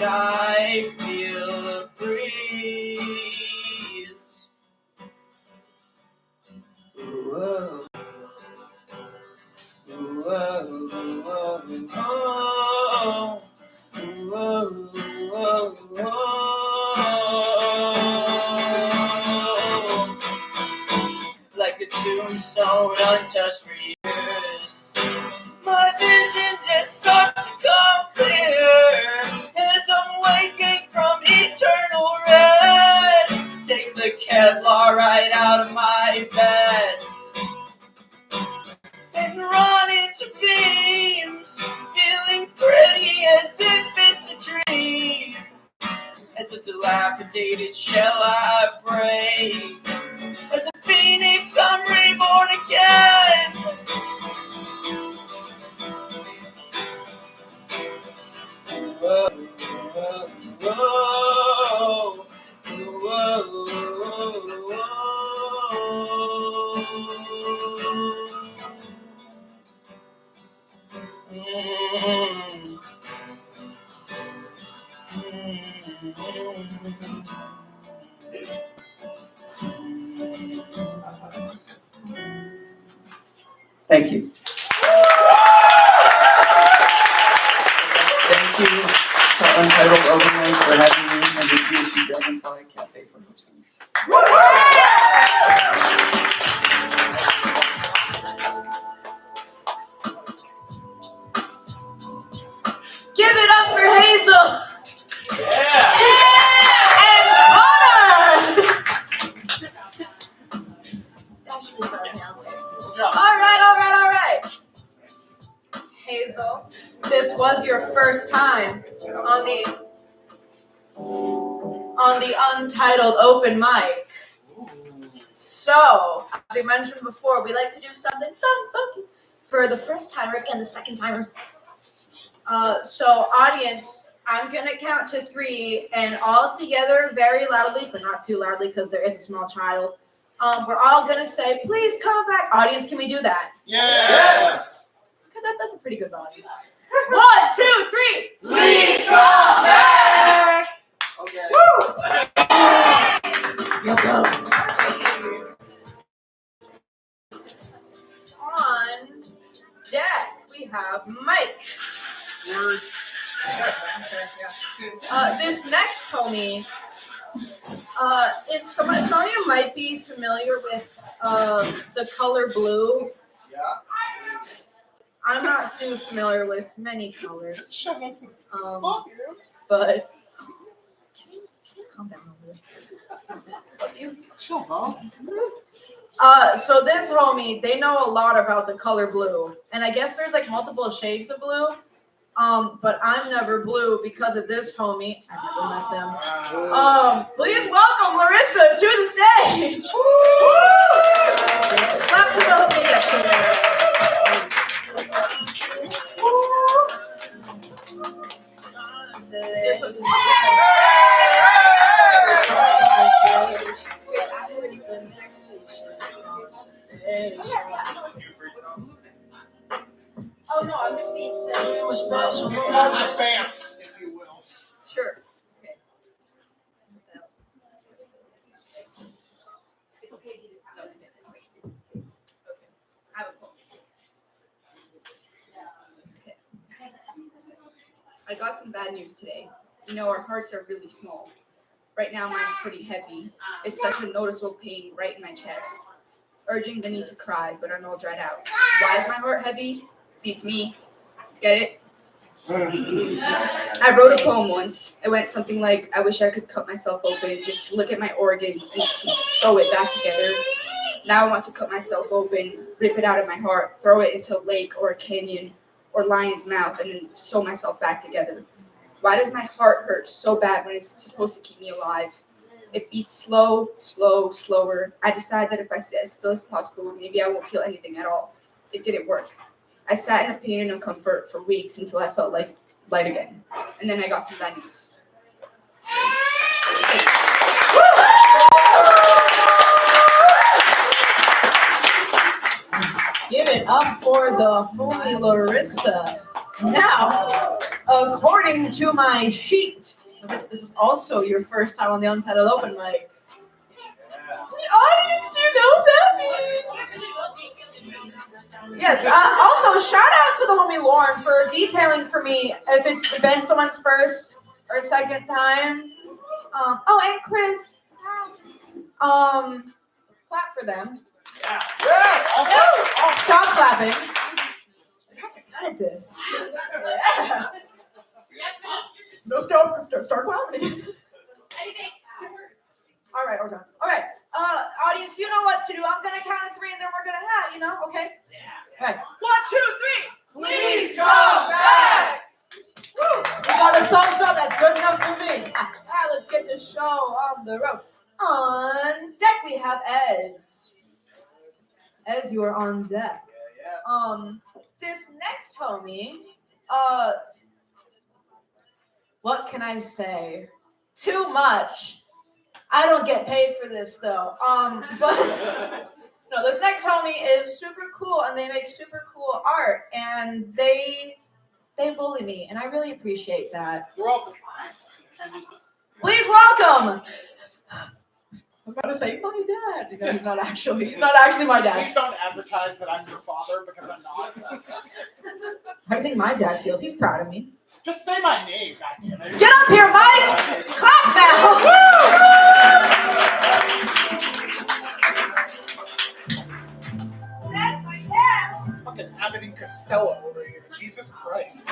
I feel a breeze. Whoa. Whoa, whoa, whoa. Whoa, whoa, whoa. Like a tombstone untouched for years. My vision just starts to come clear as I'm waking from eternal rest. Take the Kevlar right out of my vest and run into beams, feeling pretty as if it's a dream. As a dilapidated shell I break, as a phoenix I'm reborn again. Whoa, whoa, whoa, whoa, whoa. Thank you. Thank you to Untitled Overnight for having me, and the GSU Dragonfly Cafe for hosting us. Give it up for Hazel! Yeah! And Connor! That should be fun now. Alright. Hazel, this was your first time on the Untitled open mic. So, as we mentioned before, we like to do something fun, funky for the first timers and the second timers. So, audience, I'm going to count to 3, and all together very loudly, but not too loudly because there is a small child. We're all going to say, please come back. Audience, can we do that? Yes! That's a pretty good volume. 1, 2, 3. Please come back! Okay. Woo! Let's go. On deck, we have Mike. Word. This next homie, if some of you might be familiar with the color blue. Yeah. I'm not too familiar with many colors. But calm down over there. So this homie, they know a lot about the color blue, and I guess there's like multiple shades of blue. But I'm never blue because of this homie. I've never met them. Please welcome Larissa to the stage. Clap to the homie up there. This was oh no, I'm just being silly. Advance, if you will. Sure. Okay. It's okay to do that. No, it's okay. Okay. I have a phone. Okay. I got some bad news today. You know, our hearts are really small. Right now, mine's pretty heavy. It's such a noticeable pain right in my chest. Urging the need to cry, but I'm all dried out. Why is my heart heavy? Beats me. Get it? I wrote a poem once. It went something like, I wish I could cut myself open just to look at my organs and sew it back together. Now I want to cut myself open, rip it out of my heart, throw it into a lake or a canyon or lion's mouth, and then sew myself back together. Why does my heart hurt so bad when it's supposed to keep me alive? It beats slow, slower. I decide that if I sit as still as possible, maybe I won't feel anything at all. It didn't work. I sat in the pain and no comfort for weeks until I felt like light again. And then I got some bad news. Give it up for the homie Larissa. Now, according to my sheet, this is also your first time on the Untitled Open mic. The audience, do you know that means? Yes, also shout out to the homie Lauren for detailing for me if it's been someone's first or second time. Oh, and Chris. Clap for them. Yeah. Stop clapping. You guys are good at this. Yeah. No, stop clapping. All right, we're done. All right, audience, you know what to do. I'm gonna count to 3, and then we're gonna have, okay? Yeah. All right. 1, 2, 3. Please come back. Woo! You got a thumbs up. That's good enough for me. Let's get the show on the road. On deck, we have Ez. Ez, you are on deck. This next homie, what can I say? Too much. I don't get paid for this though. But no, this next homie is super cool and they make super cool art and they bully me and I really appreciate that. You're welcome. Please welcome. I'm about to say my dad. Because he's not actually my dad. Please don't advertise that I'm your father because I'm not. I think my dad feels he's proud of me. Just say my name, goddammit. Get up here, Mike! Clap now! That's my dad! Fucking Abbott and Costello over here. Jesus Christ.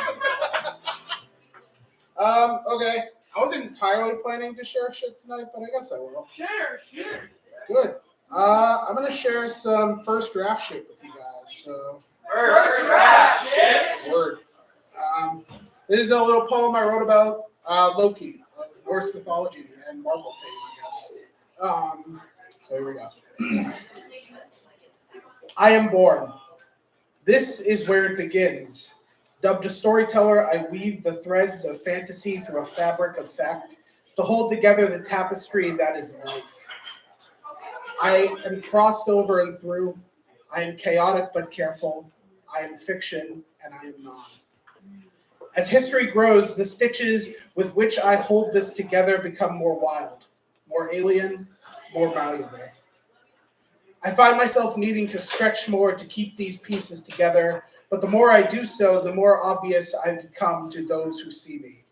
Okay. I wasn't entirely planning to share shit tonight, but I guess I will. Sure. Good. I'm gonna share some first draft shit with you guys. So First draft shit. Word. This is a little poem I wrote about Loki, Norse mythology and Marvel fame, I guess. So here we go. I am born. This is where it begins. Dubbed a storyteller, I weave the threads of fantasy through a fabric of fact to hold together the tapestry that is life. I am crossed over and through. I am chaotic but careful. I am fiction and I am not. As history grows, the stitches with which I hold this together become more wild, more alien, more malleable. I find myself needing to stretch more to keep these pieces together, but the more I do so, the more obvious I become to those who see me.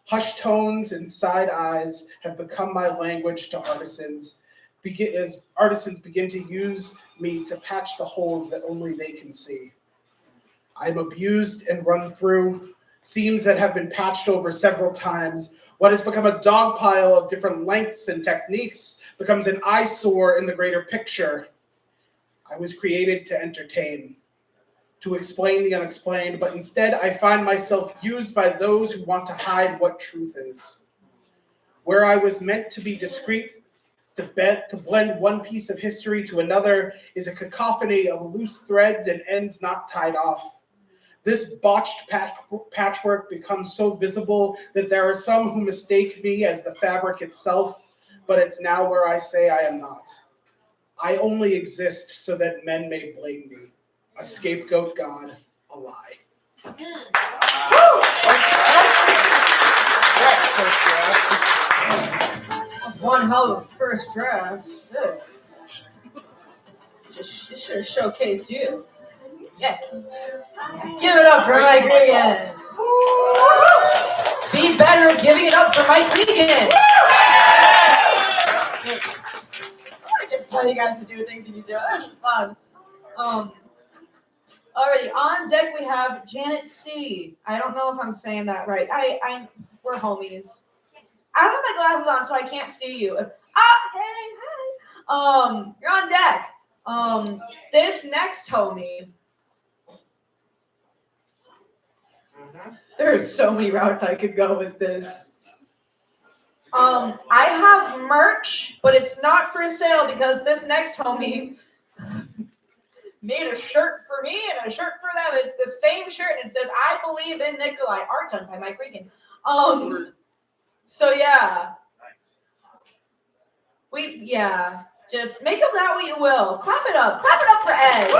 Hushed tones and side eyes have become my language to artisans, as artisans begin to use me to patch the holes that only they can see. I am abused and run through seams that have been patched over several times. What has become a dog pile of different lengths and techniques becomes an eyesore in the greater picture. I was created to entertain, to explain the unexplained, but instead I find myself used by those who want to hide what truth is. Where I was meant to be discreet, to blend one piece of history to another is a cacophony of loose threads and ends not tied off. This botched patchwork becomes so visible that there are some who mistake me as the fabric itself, but it's now where I say I am not. I only exist so that men may blame me. A scapegoat god, a lie. One hell of a first draft. This should have showcased you. Yeah. Give it up for Mike Regan. Be better at giving it up for Mike Regan. I just tell you guys to do things and you do it. That's fun. Alrighty, on deck we have Janet C. I don't know if I'm saying that right. We're homies. I don't have my glasses on, so I can't see you. Hey, hi. You're on deck. This next homie. There are so many routes I could go with this. I have merch, but it's not for sale because this next homie made a shirt for me and a shirt for them. It's the same shirt and it says, I believe in Nikolai. Art done by Mike Regan. So yeah. Just make of that what you will. Clap it up. Clap it up for Ed.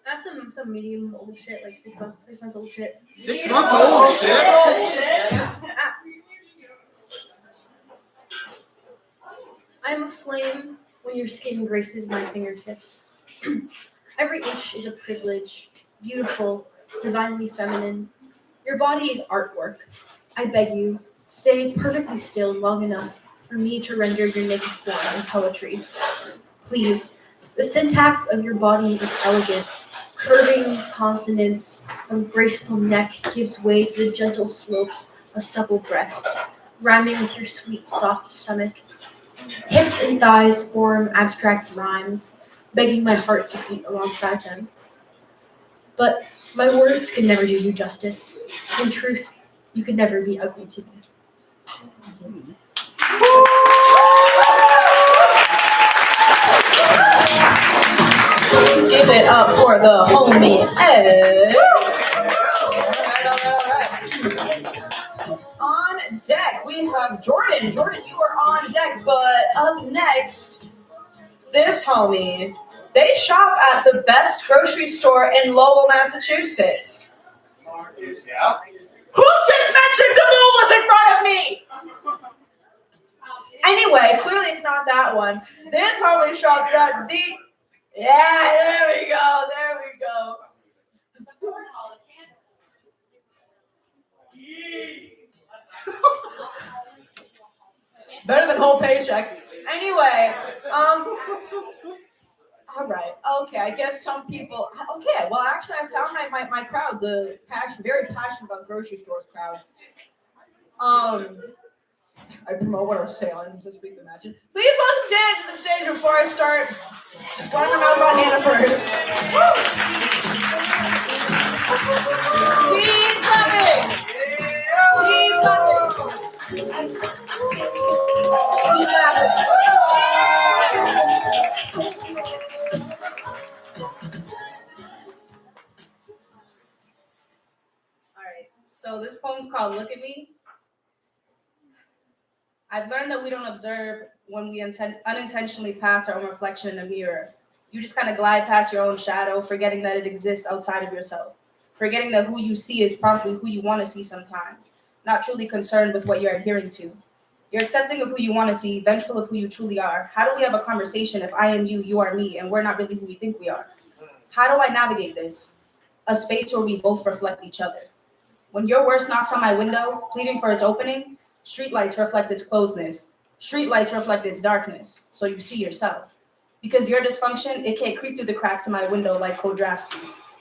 That's some medium old shit, like 6 months old shit. 6 months old shit. I am a flame when your skin graces my fingertips. Every inch is a privilege, beautiful, divinely feminine. Your body is artwork. I beg you, stay perfectly still long enough for me to render your naked form in poetry. Please, the syntax of your body is elegant. Curving consonants of graceful neck gives way to the gentle slopes of supple breasts, rhyming with your sweet, soft stomach. Hips and thighs form abstract rhymes, begging my heart to beat alongside them. But my words can never do you justice. In truth, you could never be ugly to me. Give it up for the homie Ed. On deck, we have Jordan. Jordan, you are on deck, but up next, this homie. They shop at the best grocery store in Lowell, Massachusetts. Yeah. Who just mentioned the moon was in front of me? Anyway, clearly it's not that one. This homie shops at the... Yeah, there we go, there we go. Better than whole paycheck. Anyway, all right, okay, I guess some people, okay, well, actually, I found my crowd, the very passionate about grocery stores crowd. I promote what our sailings this week imagine. Please welcome Jan to the stage before I start just running my mouth about Hannaford. He's coming! He's coming! He's laughing. Alright, so this poem's called Look at Me. I've learned that we don't observe when we unintentionally pass our own reflection in a mirror. You just kind of glide past your own shadow, forgetting that it exists outside of yourself. Forgetting that who you see is probably who you want to see sometimes. Not truly concerned with what you're adhering to. You're accepting of who you want to see, vengeful of who you truly are. How do we have a conversation if I am you, you are me, and we're not really who we think we are? How do I navigate this? A space where we both reflect each other. When your worst knocks on my window, pleading for its opening, streetlights reflect its closeness. Streetlights reflect its darkness, so you see yourself. Because your dysfunction, it can't creep through the cracks in my window like cold drafts do.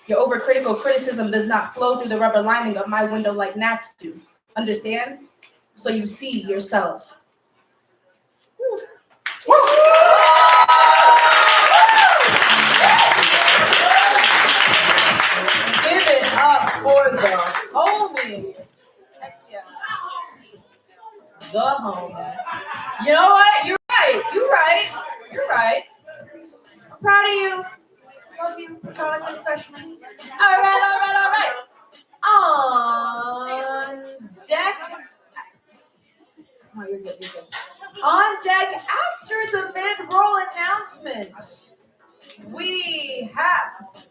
Your overcritical criticism does not flow through the rubber lining of my window like gnats do. Understand? So you see yourself. Give it up for the homie. Heck yeah. The homie. You know what? You're right. You're right. You're right. I'm proud of you. Love you. Trying to professionally. All right. On deck. Oh, you're good. On deck after the mid-roll announcements, we have.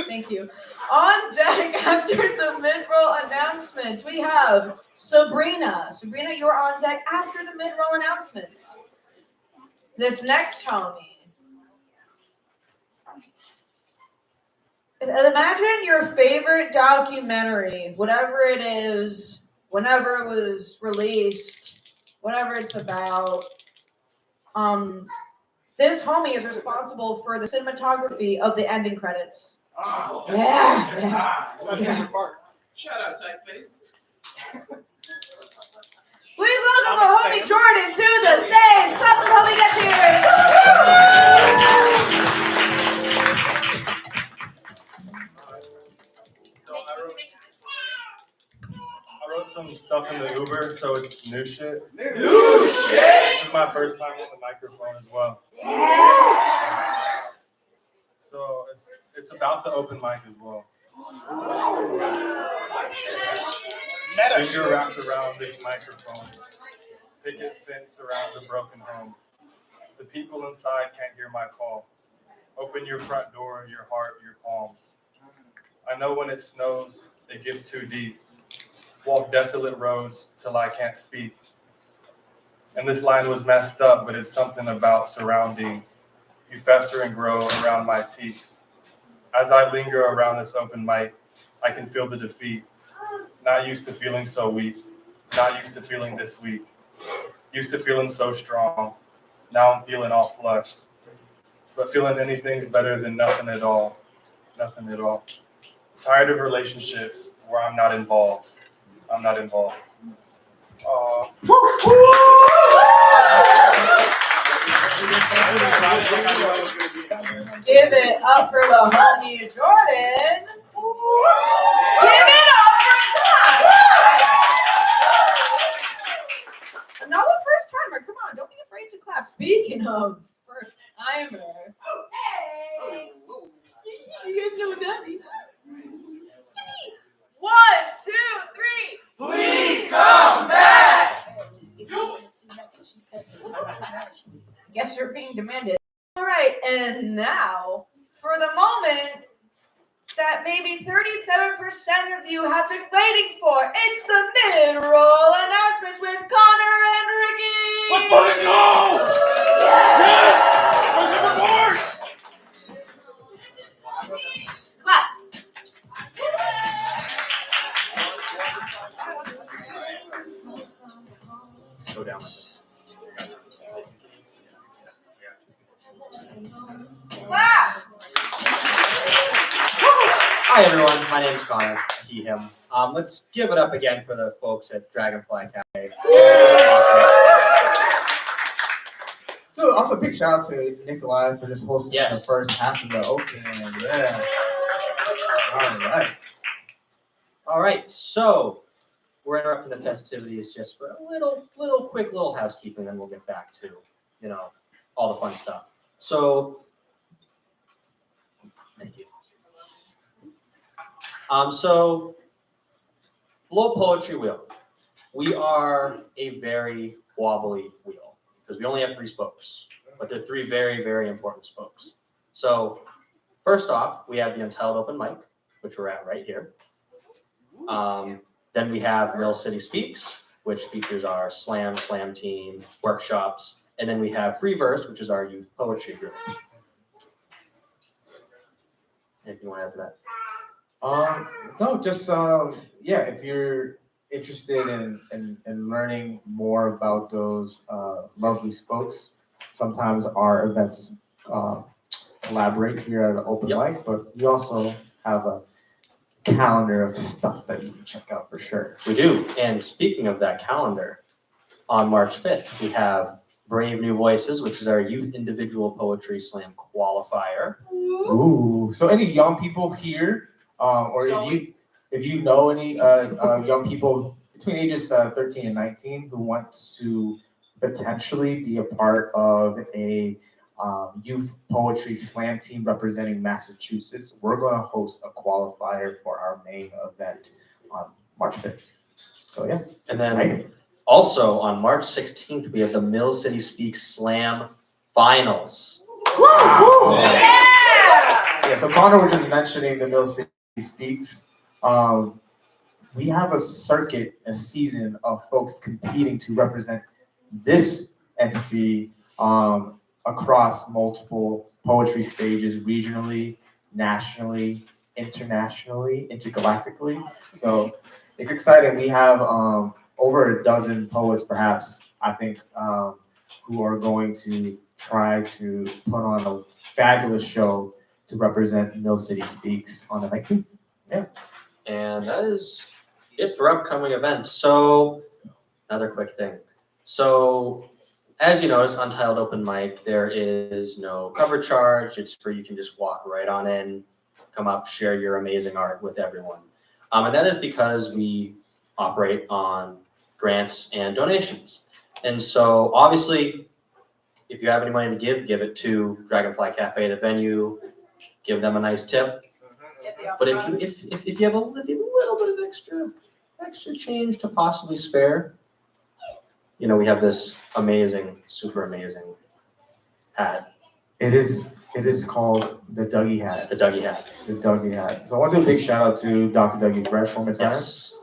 Thank you. On deck after the mid-roll announcements, we have Sabrina. Sabrina, you're on deck after the mid-roll announcements. This next homie. Imagine your favorite documentary, whatever it is, whenever it was released, whatever it's about. This homie is responsible for the cinematography of the ending credits. Oh, Yeah. My favorite part. Shout out, Typeface. Please welcome the homie Jordan to the stage. Clap the homie gets here. So I wrote some stuff in the Uber, so it's new shit. New shit! This is my first time on the microphone as well. So it's about the open mic as well. Finger wrapped around this microphone. Picket fence surrounds a broken home. The people inside can't hear my call. Open your front door, your heart, your palms. I know when it snows, it gets too deep. Walk desolate roads till I can't speak. And this line was messed up, but it's something about surrounding. You fester and grow around my teeth. As I linger around this open mic, I can feel the defeat. Not used to feeling so weak. Not used to feeling this weak. Used to feeling so strong. Now I'm feeling all flushed. But feeling anything's better than nothing at all. Nothing at all. Tired of relationships where I'm not involved. I'm not involved. Give it up for the homie Jordan. Give it up for that. Another first timer. Come on, don't be afraid to clap. Speaking of first timer. Hey. You guys know what that means? 1, 2, 3. Please come back. Guess you're being demanded. All right, and now for the moment that maybe 37% of you have been waiting for. It's the mid-roll announcements with Connor and Ricky. Let's fucking go! Yes! Clap. Go down. Clap. Hi everyone, my name's Connor, he, him. Let's give it up again for the folks at Dragonfly Cafe. So also big shout out to Nikolai for just hosting the first half of the opening. Yeah. All right, so we're interrupting the festivities just for a quick little housekeeping, and we'll get back to, all the fun stuff. So, thank you. So, Blow Poetry Wheel. We are a very wobbly wheel because we only have 3 spokes, but they're 3 very, very important spokes. So, first off, we have the Untitled Open Mic, which we're at right here. Then we have Mill City Speaks, which features our slam team, workshops, and then we have Free Verse, which is our youth poetry group. Anything you want to add to that? No, just if you're interested in learning more about those lovely spokes, sometimes our events collaborate here at an open mic, but we also have a calendar of stuff that you can check out for sure. We do. And speaking of that calendar, on March 5th, we have Brave New Voices, which is our youth individual poetry slam qualifier. Ooh, so any young people here, or if you know any young people between ages 13 and 19 who wants to potentially be a part of a youth poetry slam team representing Massachusetts, we're going to host a qualifier for our main event on March 5th. So yeah, and then also on March 16th, we have the Mill City Speaks Slam Finals. Wow. Yeah, so Connor was just mentioning the Mill City Speaks. We have a circuit, a season of folks competing to represent this entity across multiple poetry stages, regionally, nationally, internationally, intergalactically. So it's exciting. We have over a dozen poets, perhaps, I think, who are going to try to put on a fabulous show to represent Mill City Speaks on the 19th. Yeah. And that is it for upcoming events. So another quick thing. So as you notice, Untitled Open Mic, there is no cover charge. It's free. You can just walk right on in, come up, share your amazing art with everyone. And that is because we operate on grants and donations. And so obviously, if you have any money to give it to Dragonfly Cafe, the venue, give them a nice tip. But if you have a little bit of extra change to possibly spare, we have this super amazing hat, It is called the Dougie hat. the Dougie hat. The Dougie hat. So I want to do a big shout out to Dr. Dougie Fresh one more time. Yes.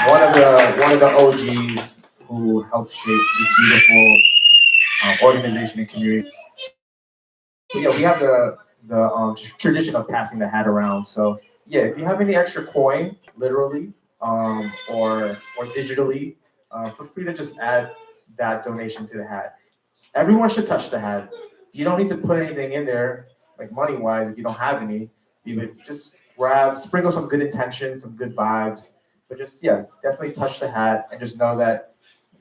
One of the OGs who helped shape this beautiful organization and community. But yeah, we have the tradition of passing the hat around. So yeah, if you have any extra coin, literally, or digitally, feel free to just add that donation to the hat. Everyone should touch the hat. You don't need to put anything in there, like money wise, if you don't have any. You would just sprinkle some good intentions, some good vibes. But just definitely touch the hat and just know that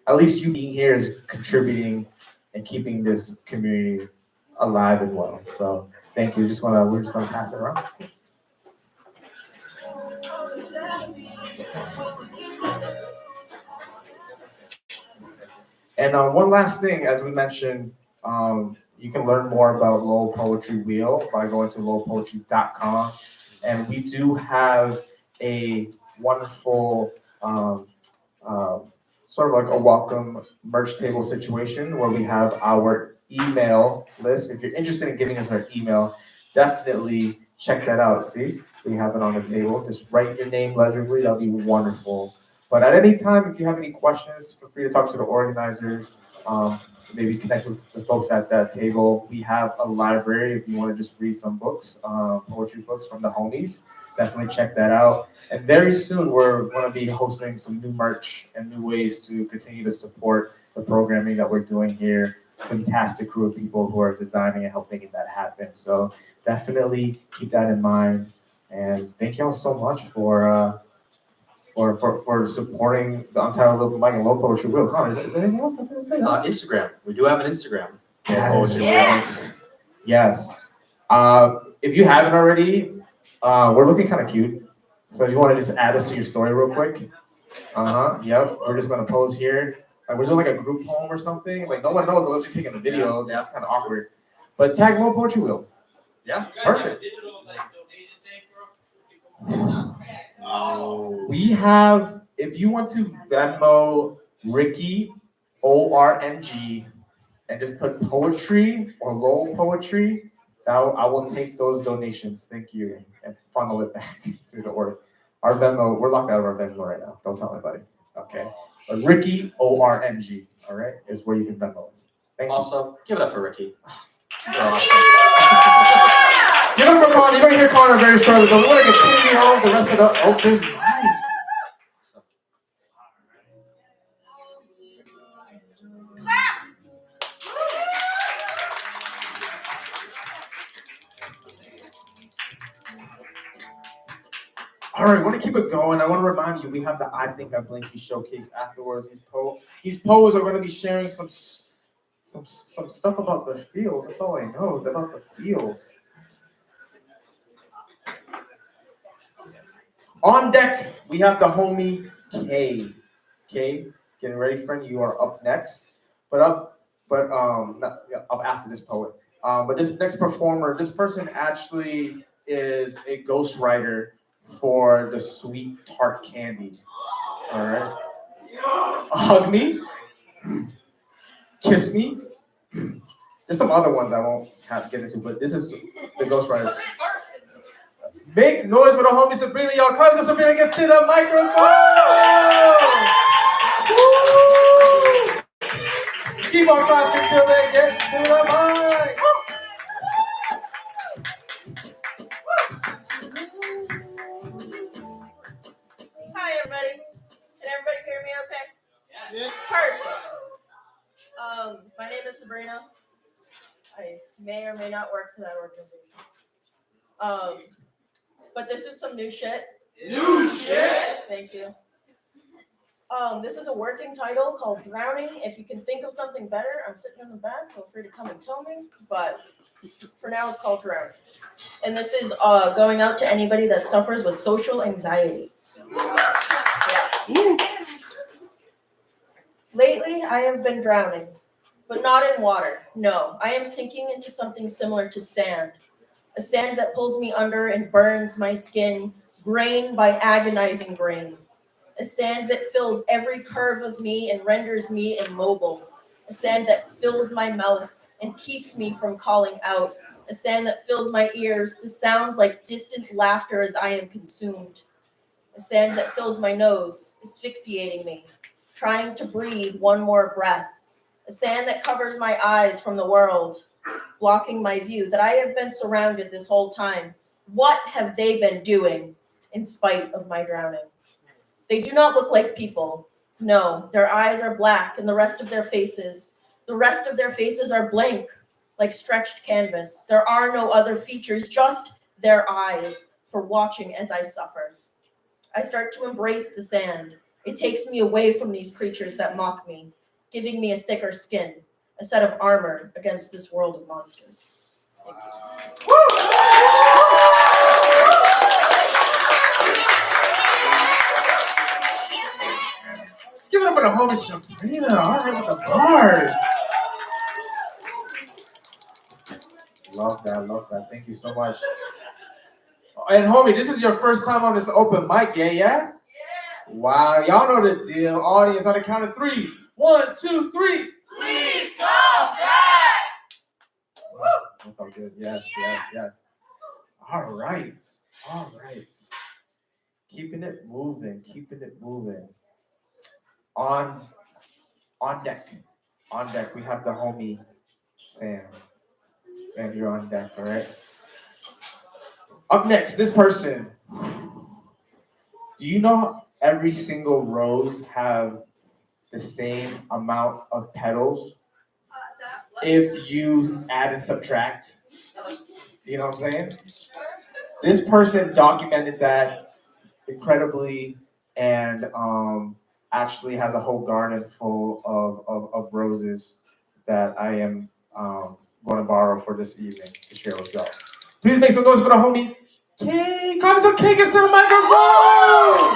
at least you being here is contributing and keeping this community alive and well. So thank you. We're just gonna pass it around. And one last thing, as we mentioned, you can learn more about Lowell Poetry Wheel by going to lowellpoetry.com. And we do have a wonderful sort of like a welcome merch table situation where we have our email list. If you're interested in giving us our email, definitely check that out. See, we have it on the table. Just write your name legibly. That'll be wonderful. But at any time, if you have any questions, feel free to talk to the organizers. Maybe connect with the folks at that table. We have a library if you want to just read some books, poetry books from the homies. Definitely check that out. And very soon, we're going to be hosting some new merch and new ways to continue to support the programming that we're doing here. Fantastic crew of people who are designing and helping making that happen. So definitely keep that in mind. And thank y'all so much for supporting the Untitled Open Mic and Low Poetry Wheel. Connor, is there anything else I'm going to say? Instagram. We do have an Instagram. Yes. If you haven't already, we're looking kind of cute. So if you want to just add us to your story real quick. Yep. We're just going to pose here. We're doing like a group poem or something. Like no one knows unless you're taking a video. Yeah. That's kind of awkward. But tag Low Poetry Wheel. Yeah. Perfect. We have, if you want to Venmo Ricky, ORNG, and just put poetry or Lowell Poetry, I will take those donations. Thank you. And funnel it back to the org. Our Venmo, we're locked out of our Venmo right now. Don't tell anybody. Okay. But Ricky, ORNG, all right, is where you can Venmo us. Thank you. Also, give it up for Ricky. You're awesome. Give it up for Connor. You're going to hear Connor very shortly, but we want to continue on the rest of the open mic. All right, I want to keep it going. I want to remind you, we have the I Think I Blinky showcase afterwards. These poets are going to be sharing some stuff about the fields. That's all I know about the fields. On deck, we have the homie K. K, getting ready, friend. You are up next, not up after this poet. But this next performer, this person actually is a ghostwriter for the sweet tart candy. All right. Hug me. Kiss me. There's some other ones I won't have to get into, but this is the ghostwriter. Make noise for the homie Sabrina. Y'all come to Sabrina, get to the microphone. Woo! Keep on clapping till they get to the mic. Hi, everybody. Can everybody hear me okay? Yes. Perfect. My name is Sabrina. I may or may not work for that organization. But this is some new shit. New shit! Thank you. This is a working title called Drowning. If you can think of something better, I'm sitting in the back. Feel free to come and tell me. But for now, it's called Drowning. And this is going out to anybody that suffers with social anxiety. Yeah. Lately, I have been drowning, but not in water. No, I am sinking into something similar to sand. A sand that pulls me under and burns my skin, grain by agonizing grain. A sand that fills every curve of me and renders me immobile. A sand that fills my mouth and keeps me from calling out. A sand that fills my ears, the sound like distant laughter as I am consumed. A sand that fills my nose, asphyxiating me, trying to breathe one more breath. A sand that covers my eyes from the world, blocking my view, that I have been surrounded this whole time. What have they been doing in spite of my drowning? They do not look like people. No, their eyes are black and the rest of their faces are blank, like stretched canvas. There are no other features, just their eyes for watching as I suffer. I start to embrace the sand. It takes me away from these creatures that mock me, giving me a thicker skin, a set of armor against this world of monsters. Thank you. Let's give it up for the homie Sabrina. All right, with the bars. Love that. Thank you so much. And homie, this is your first time on this open mic, yeah? Wow, y'all know the deal. Audience, on the count of 3. 1, 2, 3. Please come back. That felt good. Yes. All right. Keeping it moving. On deck, we have the homie Sam. Sam, you're on deck, all right? Up next, this person. Do you know every single rose have the same amount of petals if you add and subtract? You know what I'm saying? This person documented that incredibly and actually has a whole garden full of roses that I am going to borrow for this evening to share with y'all. Please make some noise for the homie King. Comment on King and to the microphone.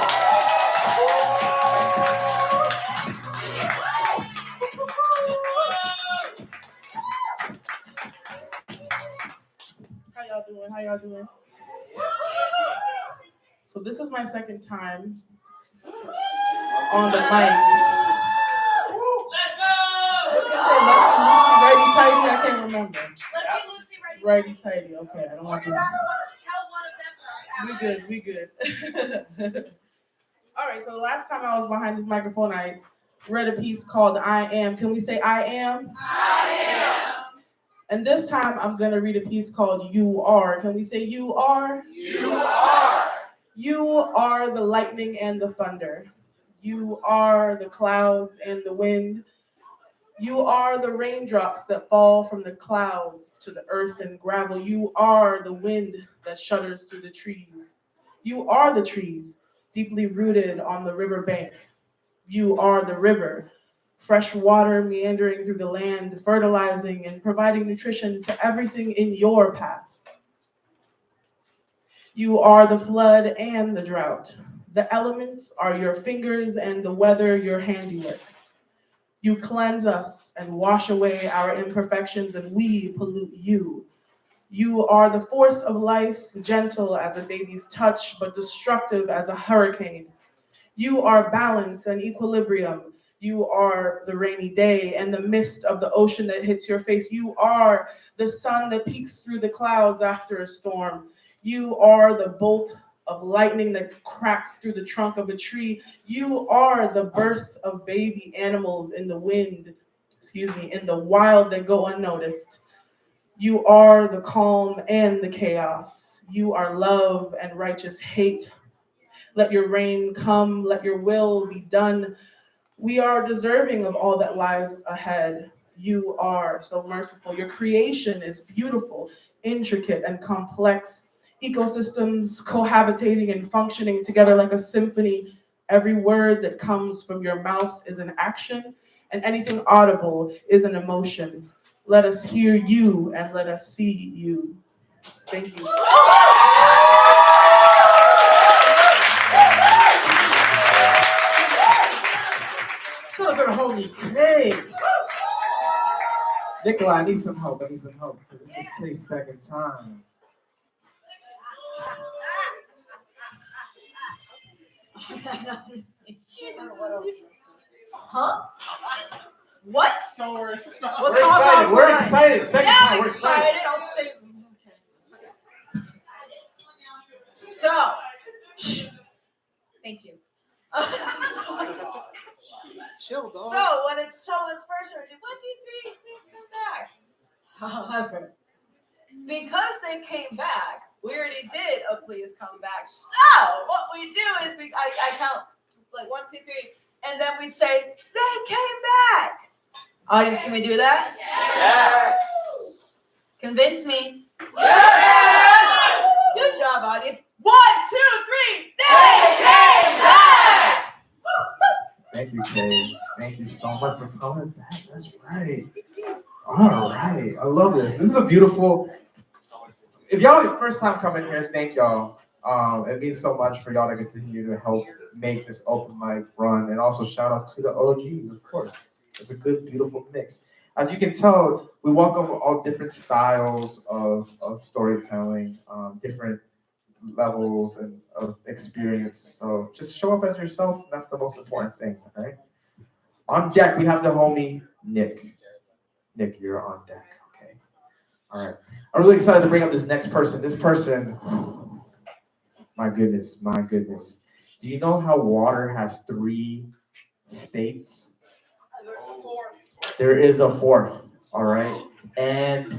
How y'all doing? So this is my second time on the mic. Righty tighty, I can't remember. Righty tighty, okay. I don't want this. We good. All right, so the last time I was behind this microphone, I read a piece called I Am. Can we say I Am? I am. And this time I'm gonna read a piece called You Are. Can we say You Are? You are. You are the lightning and the thunder. You are the clouds and the wind. You are the raindrops that fall from the clouds to the earth and gravel. You are the wind that shudders through the trees. You are the trees, deeply rooted on the riverbank. You are the river, fresh water meandering through the land, fertilizing and providing nutrition to everything in your path. You are the flood and the drought. The elements are your fingers and the weather your handiwork. You cleanse us and wash away our imperfections, and we pollute you. You are the force of life, gentle as a baby's touch, but destructive as a hurricane. You are balance and equilibrium. You are the rainy day and the mist of the ocean that hits your face. You are the sun that peeks through the clouds after a storm. You are the bolt of lightning that cracks through the trunk of a tree. You are the birth of baby animals in the wind, in the wild that go unnoticed. You are the calm and the chaos. You are love and righteous hate. Let your reign come, let your will be done. We are deserving of all that lies ahead. You are so merciful. Your creation is beautiful, intricate, and complex. Ecosystems cohabitating and functioning together like a symphony. Every word that comes from your mouth is an action, and anything audible is an emotion. Let us hear you and let us see you. Thank you. Shout out to the homie Craig. Nikolai, I need some help. This is Craig's second time Huh? What? So we're We'll talk excited. We're offline. excited. Second Yeah, time, I'm we're excited. excited. I'll save. Okay. So. Thank you. Chill, dog. So when it's someone's first word, 1, 2, 3, please come back. However, because they came back, we already did a please come back. So what we do is I count like 1, 2, 3, and then we say they came back. Audience, can we do that? Yes. Convince me. Yes. Good job, audience. 1, 2, 3. They came back. Thank you, Kay. Thank you so much for coming back. That's right. All right. I love this. This is a beautiful. If y'all your first time coming here, thank y'all. It means so much for y'all to continue to help make this open mic run, and also shout out to the OGs, of course. It's a good, beautiful mix. As you can tell, we welcome all different styles of storytelling, different levels and of experience. So just show up as yourself. That's the most important thing, right? On deck, we have the homie Nick. Nick, you're on deck. Okay. All right. I'm really excited to bring up this next person. This person, my goodness, my goodness. Do you know how water has 3 states? There is a fourth, all right? And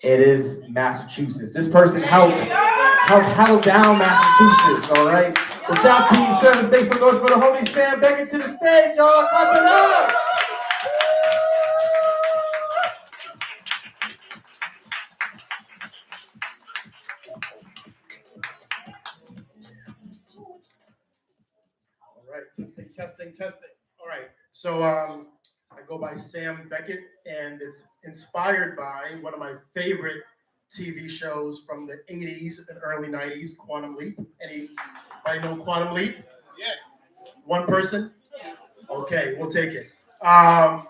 it is Massachusetts. This person helped held down Massachusetts, all right? With that being said, let's make some noise for the homie Sam Beckett to the stage, y'all. Clap it up! All right, testing. All right, so I go by Sam Beckett, and it's inspired by one of my favorite TV shows from the 80s and early 90s, Quantum Leap. Anybody know Quantum Leap? Yeah. One person? Okay, we'll take it. All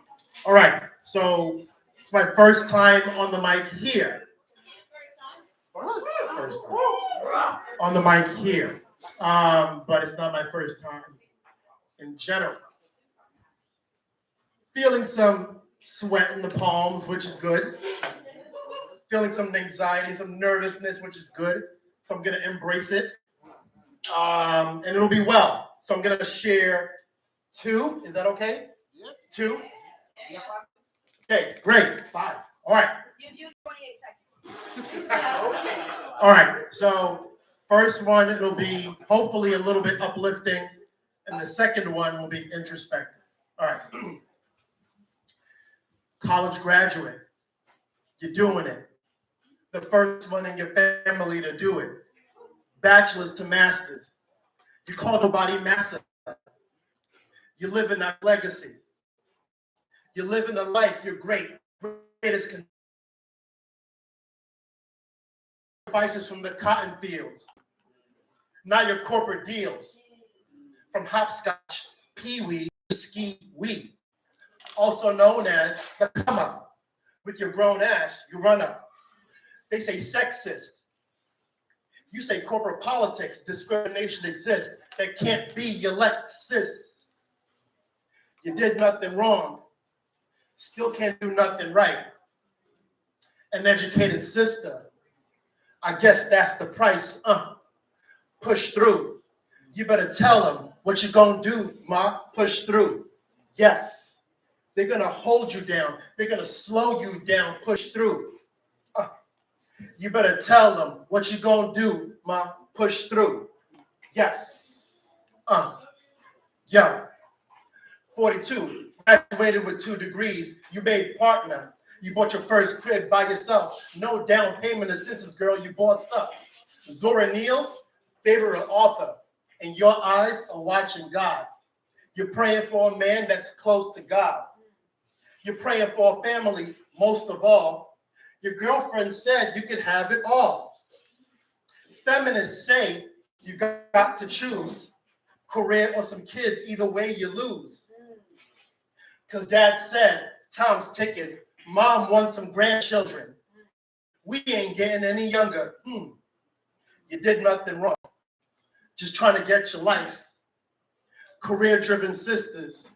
right, so it's my first time on the mic here. First time on the mic here. But it's not my first time in general. Feeling some sweat in the palms, which is good. Feeling some anxiety, some nervousness, which is good. So I'm gonna embrace it. And it'll be well. So I'm gonna share 2. Is that okay? Yep. 2? Okay, great. 5. All right. You 28 seconds. All right. So first one, it'll be hopefully a little bit uplifting. And the second one will be introspective. All right. College graduate, you're doing it. The first one in your family to do it. Bachelor's to master's. You call nobody master. You live in that legacy. You live in a life you're greatest sacrifices from the cotton fields. Not your corporate deals. From hopscotch, pee-wee to ski-wee. Also known as the come up. With your grown ass, you run up. They say sexist. You say corporate politics, discrimination exists. That can't be your Lexus. You did nothing wrong. Still can't do nothing right. An educated sister. I guess that's the price. Push through. You better tell them what you gonna do, ma. Push through. Yes. They're gonna hold you down. They're gonna slow you down. Push through. You better tell them what you gonna do, ma. Push through. Yes. Yo. 42. Graduated with 2 degrees. You made partner. You bought your first crib by yourself. No down payment assistance, girl. You bossed up. Zora Neale, favorite author. And your eyes are watching God. You're praying for a man that's close to God. You're praying for a family, most of all. Your girlfriend said you could have it all. Feminists say you got to choose career or some kids. Either way, you lose. Because dad said, time's ticking. Mom wants some grandchildren. We ain't getting any younger. You did nothing wrong. Just trying to get your life. Career-driven sisters.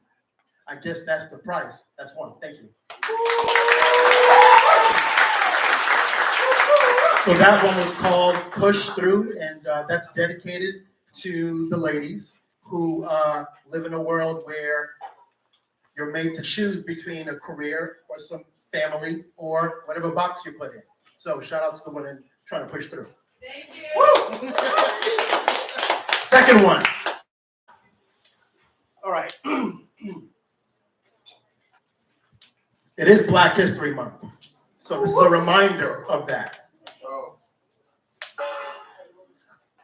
I guess that's the price. That's one. Thank you. So that one was called Push Through, and that's dedicated to the ladies who live in a world where you're made to choose between a career or some family or whatever box you put in. So shout out to the women trying to push through. Thank you. Second one. All right. It is Black History Month. So this is a reminder of that.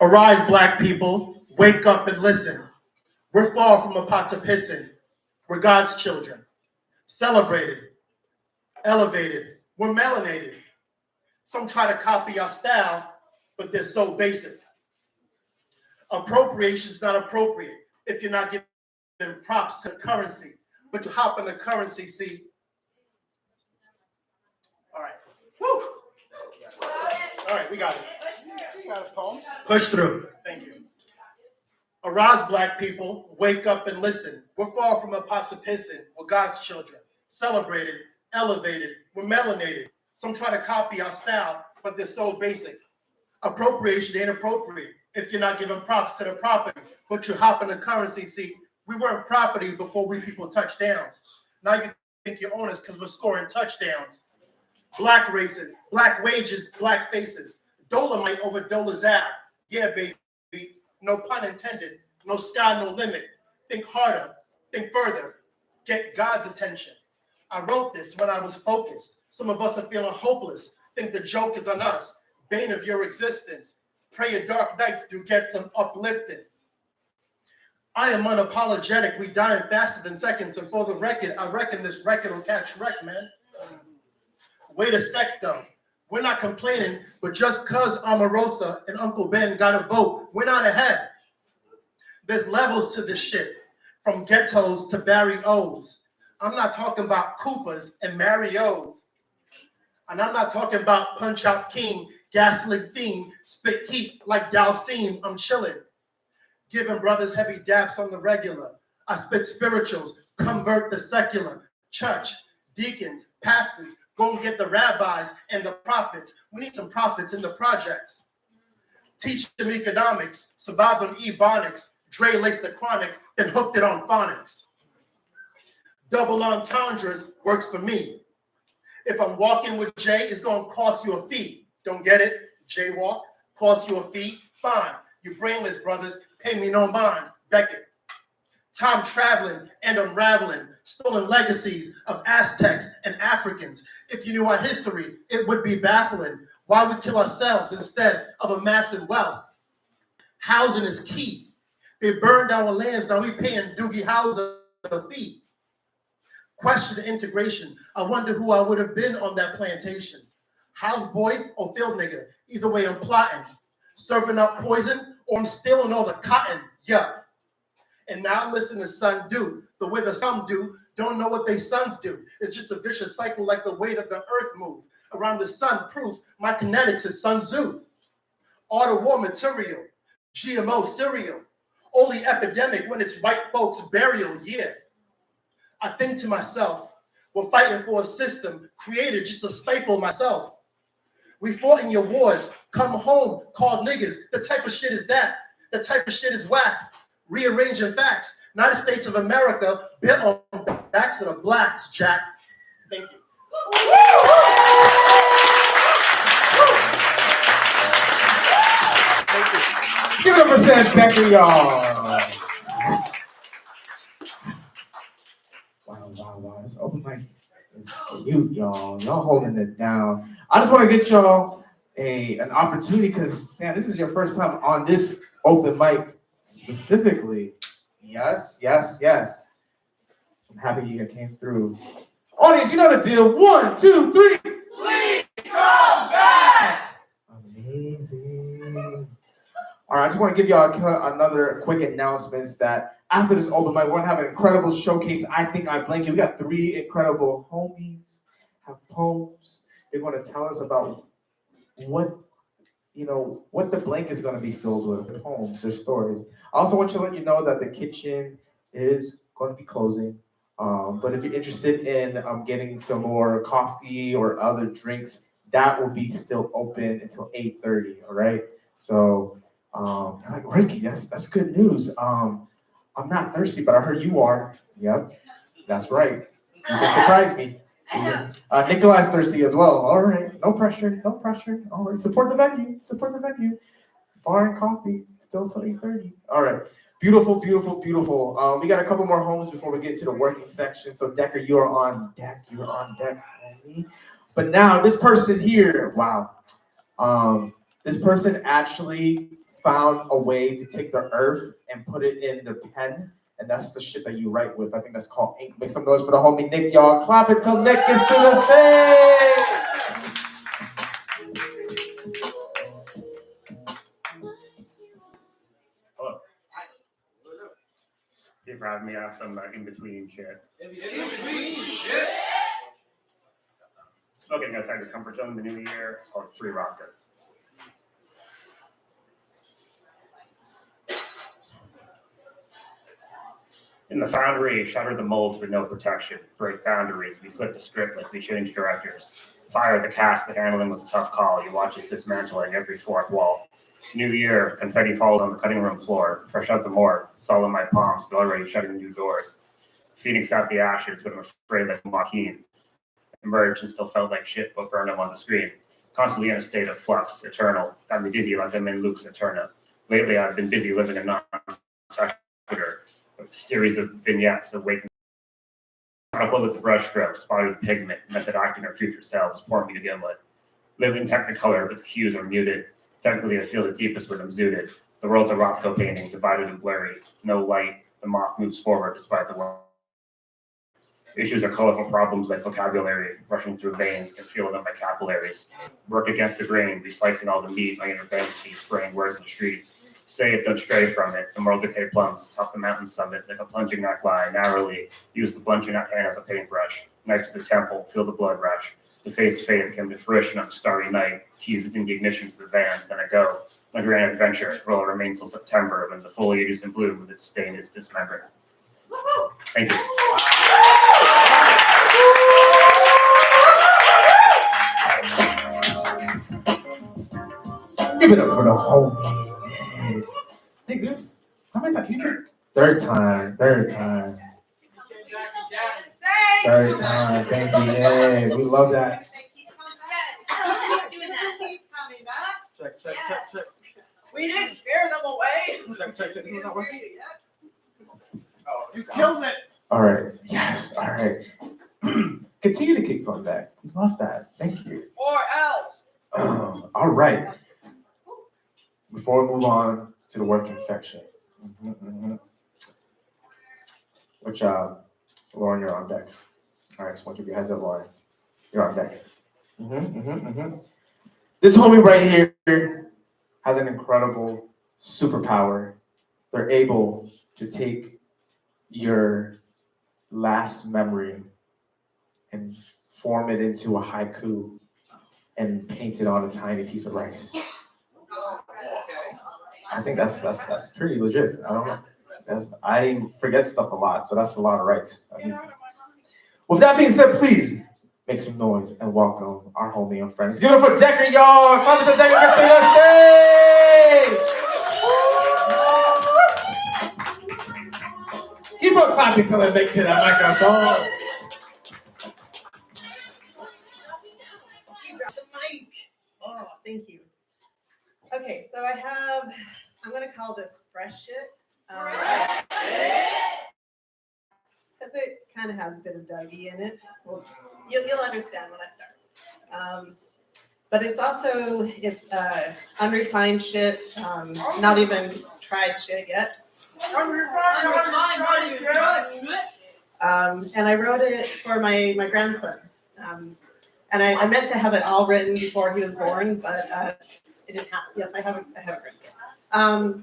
Arise, Black people. Wake up and listen. We're far from a pot to piss in. We're God's children. Celebrated. Elevated. We're melanated. Some try to copy our style, but they're so basic. Appropriation is not appropriate if you're not giving props to the currency. But you hop in the currency, see. All right. Woo! All right, we got it. You got a poem. Push through. Thank you. Arise, Black people. Wake up and listen. We're far from a pot to piss in. We're God's children. Celebrated, elevated. We're melanated. Some try to copy our style, but they're so basic. Appropriation ain't appropriate if you're not giving props to the property, but you hop in the currency. See, we weren't property before we people touched down. Now you think you're owners because we're scoring touchdowns. Black races, Black wages, Black faces. Dolomite over Dolazab. Yeah, baby. No pun intended. No sky, no limit. Think harder. Think further. Get God's attention. I wrote this when I was focused. Some of us are feeling hopeless. Think the joke is on us. Bane of your existence. Pray your dark nights do get some uplifting. I am unapologetic. We dying faster than seconds. And for the record, I reckon this record will catch wreck, man. Wait a sec, though. We're not complaining, but just because Omarosa and Uncle Ben got a vote, we're not ahead. There's levels to this shit, from ghettos to Barry O's. I'm not talking about Coopers and Marios. And I'm not talking about Punch-Out King, Gaslit Fiend, spit heat like Dalcine. I'm chilling. Giving brothers heavy daps on the regular. I spit spirituals, convert the secular. Church, deacons, pastors, go and get the rabbis and the prophets. We need some prophets in the projects. Teach them economics, survived on ebonics. Dre laced the chronic, then hooked it on phonics. Double entendres works for me. If I'm walking with Jay, it's going to cost you a fee. Don't get it? Jaywalk, cost you a fee? Fine. You brainless brothers, pay me no mind. Beckett. Time traveling and unraveling stolen legacies of Aztecs and Africans. If you knew our history, it would be baffling. Why we kill ourselves instead of amassing wealth? Housing is key. They burned our lands, now we paying Doogie Howser a fee. Question the integration. I wonder who I would have been on that plantation. House boy or field nigga. Either way, I'm plotting. Serving up poison or I'm stealing all the cotton. Yeah. And now listen to Sun Do. The way the some do, don't know what they sons do. It's just a vicious cycle like the way that the earth moves. Around the sun, proof my kinetics is Sun Tzu. Auto war material. GMO cereal. Only epidemic when it's white folks' burial, yeah. I think to myself, we're fighting for a system created just to stifle myself. We fought in your wars, come home, called niggas. The type of shit is that. The type of shit is whack. Rearranging facts. United States of America built on backs of the blacks, Jack. Thank you. Give it up for Sam Becky, y'all. Wow. This open mic is cute, y'all. Y'all holding it down. I just want to get y'all an opportunity because, Sam, this is your first time on this open mic specifically. Yes. I'm happy you came through. Audience, you know the deal. 1, 2, 3. Please come back. Amazing. All right, I just want to give y'all another quick announcements that after this open mic, we're going to have an incredible showcase. I Think I Blank You. We got 3 incredible homies, have poems. They're going to tell us about what what the blank is going to be filled with, poems or stories. I also want to let you know that the kitchen is going to be closing. But if you're interested in getting some more coffee or other drinks, that will be still open until 8:30. All right. So, you're like, Ricky, that's good news. I'm not thirsty, but I heard you are. Yep, that's right. You can surprise me. Nikolai's thirsty as well. All right, no pressure, no pressure. All right, support the venue, support the venue. Bar and coffee still till 8:30. All right, beautiful, beautiful, beautiful. We got a couple more homes before we get to the working section. So Decker, you are on deck. You are on deck, homie. But now this person here, wow. This person actually found a way to take the earth and put it in their pen. And that's the shit that you write with. I think that's called ink. Make some noise for the homie Nick, y'all. Clap it till Nick gets to the stage. Hello. See if for having me. I have some in-between shit. In-between shit? Smoking outside your comfort zone in the new year, called free rocker. In the foundry, shatter the molds with no protection, break boundaries, we flip the script like we change directors. Fire the cast, the handling was a tough call. You watch us dismantling every fourth wall. New year, confetti falls on the cutting room floor. Fresh out the morgue, it's all in my palms, but already shutting new doors. Phoenix out the ashes, but I'm afraid like Joaquin. Emerged and still felt like shit, but burned him on the screen. Constantly in a state of flux, eternal. Got me dizzy like I'm in Luke's Eterna. Lately, I've been busy living a non-sequitur. A series of vignettes of waking up with the brush stroke, spotted with pigment, method acting our future selves, pour me to gimlet. Live in technicolor, but the hues are muted. Technically, I feel the deepest when I'm zooted. The world's a Rothko painting, divided and blurry. No light, the moth moves forward despite the world. Issues are colorful problems like vocabulary, rushing through veins, can feel them by capillaries. Work against the grain, reslicing all the meat, my inner Banksy, spraying words in the street. Say it, don't stray from it. The moral decay plums atop the mountain summit like a plunging neckline, narrowly. Use the plunging neck hand as a paintbrush. Knife to the temple, feel the blood rush. The face faith came to fruition on a starry night. Keys in the ignition to the van, then I go. My grand adventure will remain till September when the foliage is in bloom and the disdain is dismembered. Thank you. Give it up for the homie. Niggas, how many times you drink? Third time. Third time. Thank you. Yeah, we love that. Check. We didn't scare them away. Check. Is it not working? Oh, you killed it. All right. Yes. All right. Continue to keep going back. We love that. Thank you. Or else. All right. Before we move on to the working section. Which, Lauren, you're on deck. All right, so want to give you a heads up, Lauren. You're on deck. This homie right here has an incredible superpower. They're able to take your last memory and form it into a haiku and paint it on a tiny piece of rice. I think that's pretty legit. I don't know. I forget stuff a lot, so that's a lot of rice. With that being said, please make some noise and welcome our homie and friends. Give it up for Decker, y'all. Come on, Decker, get to the stage. Keep on clapping till I make to that microphone. You dropped the mic. Oh, thank you. Okay, so I'm gonna call this fresh shit. Because it kind of has a bit of Dougie in it. Well, you'll understand when I start. But it's unrefined shit, not even tried shit yet. And I wrote it for my grandson. And I meant to have it all written before he was born, but it didn't happen. Yes, I haven't written it.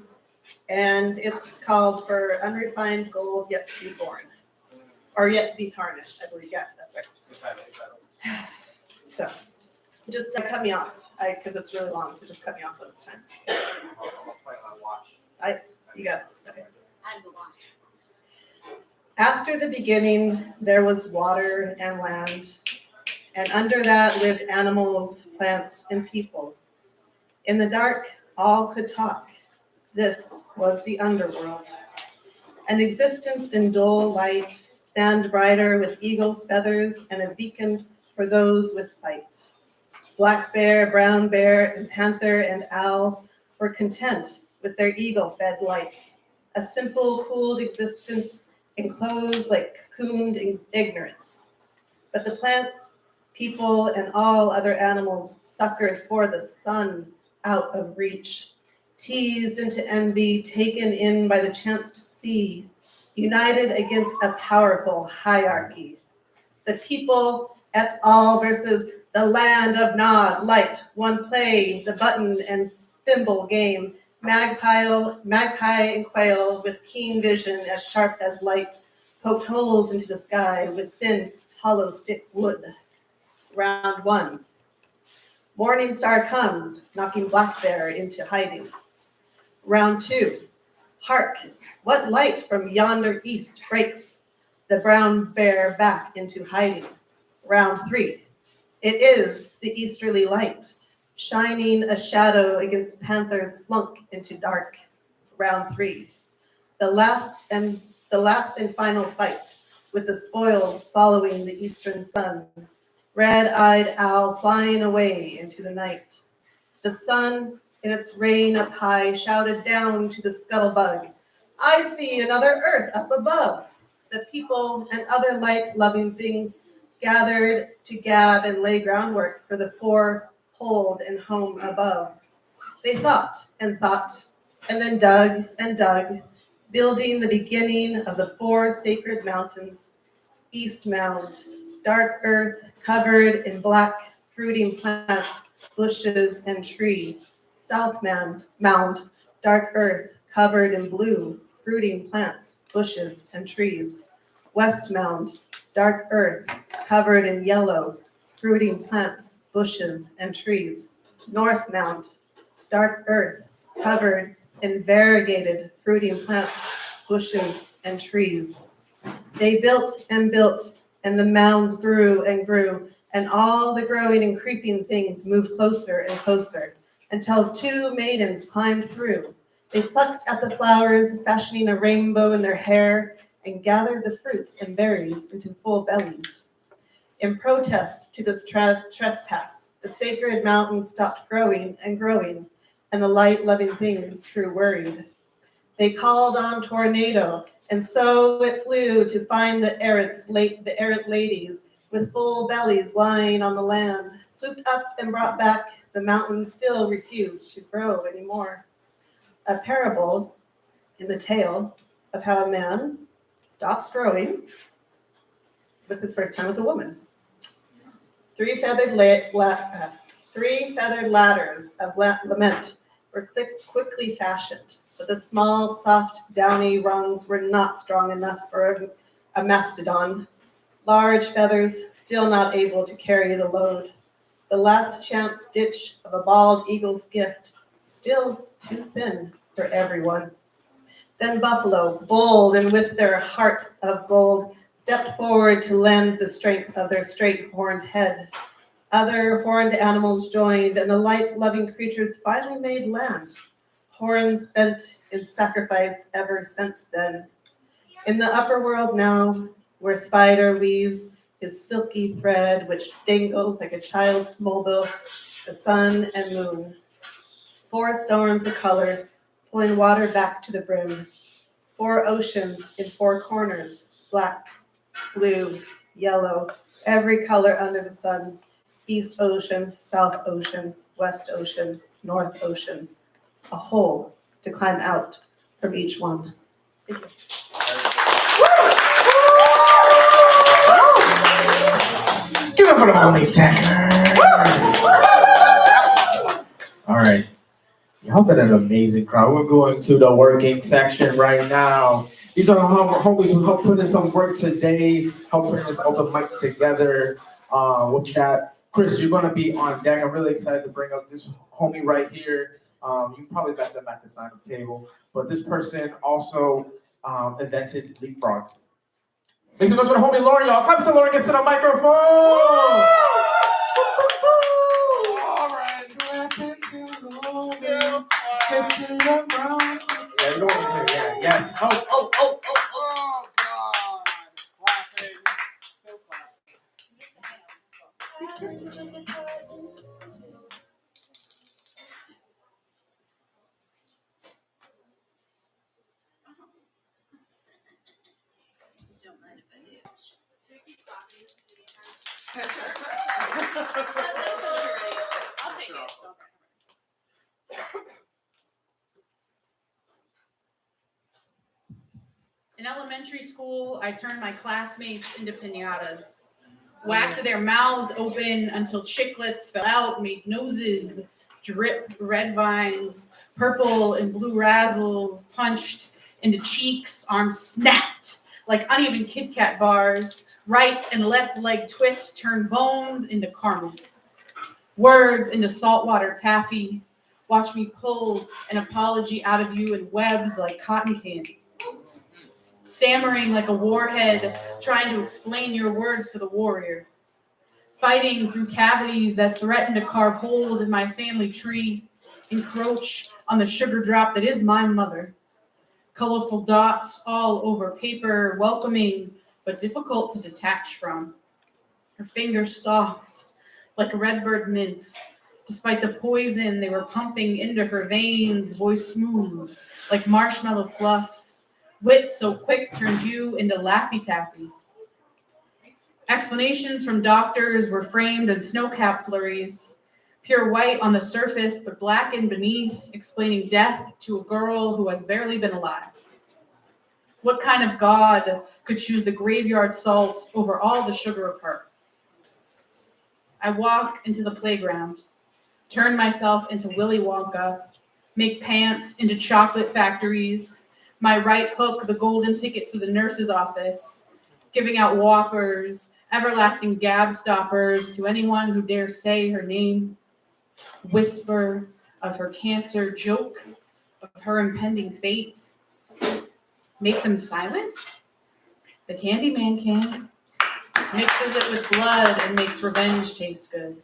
And it's called For Unrefined Gold Yet to Be Born. Or Yet to Be Tarnished, I believe. Yeah, that's right. So, just cut me off. because it's really long, so just cut me off when it's time. You got it. Okay. After the beginning, there was water and land, and under that lived animals, plants, and people. In the dark, all could talk. This was the underworld. An existence in dull light, fanned brighter with eagle's feathers and a beacon for those with sight. Black bear, brown bear, and panther and owl were content with their eagle-fed light. A simple, cooled existence enclosed like cocooned ignorance. But the plants, people, and all other animals suckered for the sun out of reach, teased into envy, taken in by the chance to see, united against a powerful hierarchy. The people et al. Versus the land of nod, light, one play, the button and thimble game, magpie and quail with keen vision as sharp as light, poked holes into the sky with thin, hollow stick wood. Round 1. Morning star comes, knocking black bear into hiding. Round 2. Hark, what light from yonder east breaks the brown bear back into hiding. Round 3. It is the easterly light, shining a shadow against panther's slunk into dark. Round 3. The last and final fight, with the spoils following the eastern sun. Red-eyed owl flying away into the night. The sun, in its reign up high, shouted down to the scuttlebug, I see another earth up above. The people and other light-loving things gathered to gab and lay groundwork for the four-poled and home above. They thought, and then dug and dug, building the beginning of the 4 sacred mountains. East mound, dark earth covered in black fruiting plants, bushes, and tree. South mound, dark earth covered in blue, fruiting plants, bushes, and trees. West mound, dark earth covered in yellow, fruiting plants, bushes, and trees. North mound, dark earth covered in variegated fruiting plants, bushes, and trees. They built, and the mounds grew, and all the growing and creeping things moved closer and closer, until 2 maidens climbed through. They plucked at the flowers, fashioning a rainbow in their hair, and gathered the fruits and berries into full bellies. In protest to this trespass, the sacred mountain stopped growing, and the light-loving things grew worried. They called on tornado, and so it flew to find the errant ladies with full bellies lying on the land, swooped up and brought back. The mountain still refused to grow anymore. A parable in the tale of how a man stops growing with his first time with a woman. 3 feathered ladders of lament were quickly fashioned, but the small, soft, downy rungs were not strong enough for a mastodon. Large feathers still not able to carry the load. The last chance ditch of a bald eagle's gift, still too thin for everyone. Then buffalo, bold and with their heart of gold, stepped forward to lend the strength of their straight-horned head. Other horned animals joined, and the light-loving creatures finally made land. Horns bent in sacrifice ever since then. In the upper world now, where spider weaves his silky thread, which dangles like a child's mobile, the sun and moon. 4 storms of color, pulling water back to the brim. 4 oceans in 4 corners, black, blue, yellow, every color under the sun. East Ocean, South Ocean, West Ocean, North Ocean. A hole to climb out from each one. Thank you. Give it for the homie Decker. All right. Y'all been an amazing crowd. We're going to the working section right now. These are homies who helped put in some work today, help put this open mic together. With that, Chris, you're gonna be on deck. I'm really excited to bring up this homie right here. You probably met them at the sign-up table, but this person also invented leapfrog. Make some noise for the homie Lauren, y'all. Clap until Lauren gets to the microphone. All right. Clap until Lauren gets to the microphone. Yeah, you don't want to hear. Yeah, yes. Oh. Oh God. Clapping. Still Don't mind if I do. I'll take it. In elementary school, I turned my classmates into piñatas. Whacked their mouths open until chiclets fell out, made noses drip red vines, purple and blue razzles punched into cheeks, arms snapped like uneven Kit Kat bars, right and left leg twists turned bones into caramel, words into saltwater taffy. Watch me pull an apology out of you in webs like cotton candy. Stammering like a warhead, trying to explain your words to the warrior. Fighting through cavities that threaten to carve holes in my family tree, encroach on the sugar drop that is my mother. Colorful dots all over paper, welcoming but difficult to detach from. Her fingers soft, like a redbird mince, despite the poison they were pumping into her veins, voice smooth, like marshmallow fluff. Wit so quick turns you into Laffy Taffy. Explanations from doctors were framed in snowcap flurries, pure white on the surface but blackened beneath, explaining death to a girl who has barely been alive. What kind of god could choose the graveyard salt over all the sugar of her? I walk into the playground, turn myself into Willy Wonka, make pants into chocolate factories, my right hook the golden ticket to the nurse's office, giving out whoppers, everlasting gab stoppers to anyone who dares say her name, whisper of her cancer, joke of her impending fate. Make them silent? The Candyman can. Mixes it with blood and makes revenge taste good.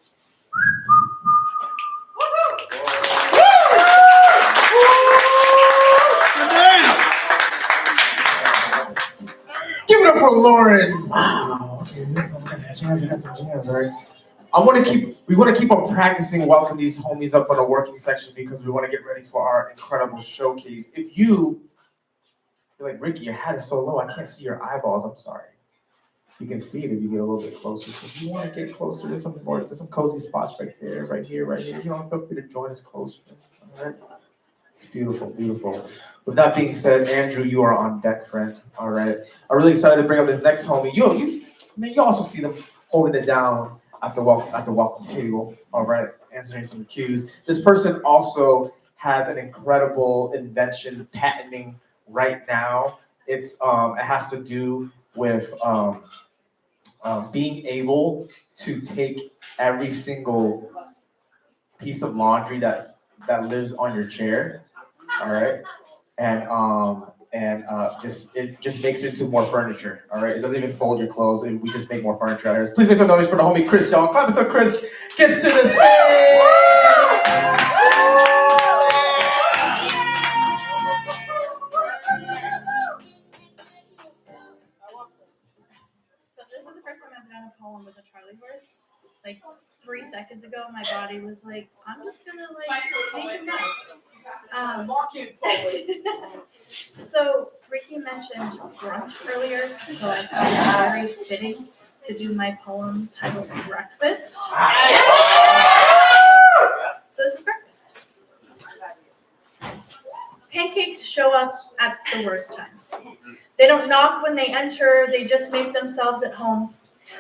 Give it up for Lauren. Wow. Okay, we got some jams, right? We want to keep on practicing welcome these homies up on the working section because we want to get ready for our incredible showcase. If you're like, Ricky, your hat is so low, I can't see your eyeballs. I'm sorry. You can see it if you get a little bit closer. So if you want to get closer, there's some cozy spots right there, right here. You know, feel free to join us closer. All right. It's beautiful, beautiful. With that being said, Andrew, you are on deck, friend. All right. I'm really excited to bring up this next homie. You also see them holding it down at the welcome table. All right, answering some cues. This person also has an incredible invention patenting right now. It has to do with being able to take every single piece of laundry that lives on your chair. All right, and it just makes it into more furniture. All right, it doesn't even fold your clothes. We just make more furniture out of it. Please make some noise for the homie Chris, y'all. Clap until Chris gets to the stage. So this is the first time I've done a poem with a Charlie horse. Like 3 seconds ago, my body was like, I'm just gonna take a rest. So Ricky mentioned brunch earlier, so I thought it very fitting to do my poem titled Breakfast. So this is breakfast. Pancakes show up at the worst times. They don't knock when they enter, they just make themselves at home.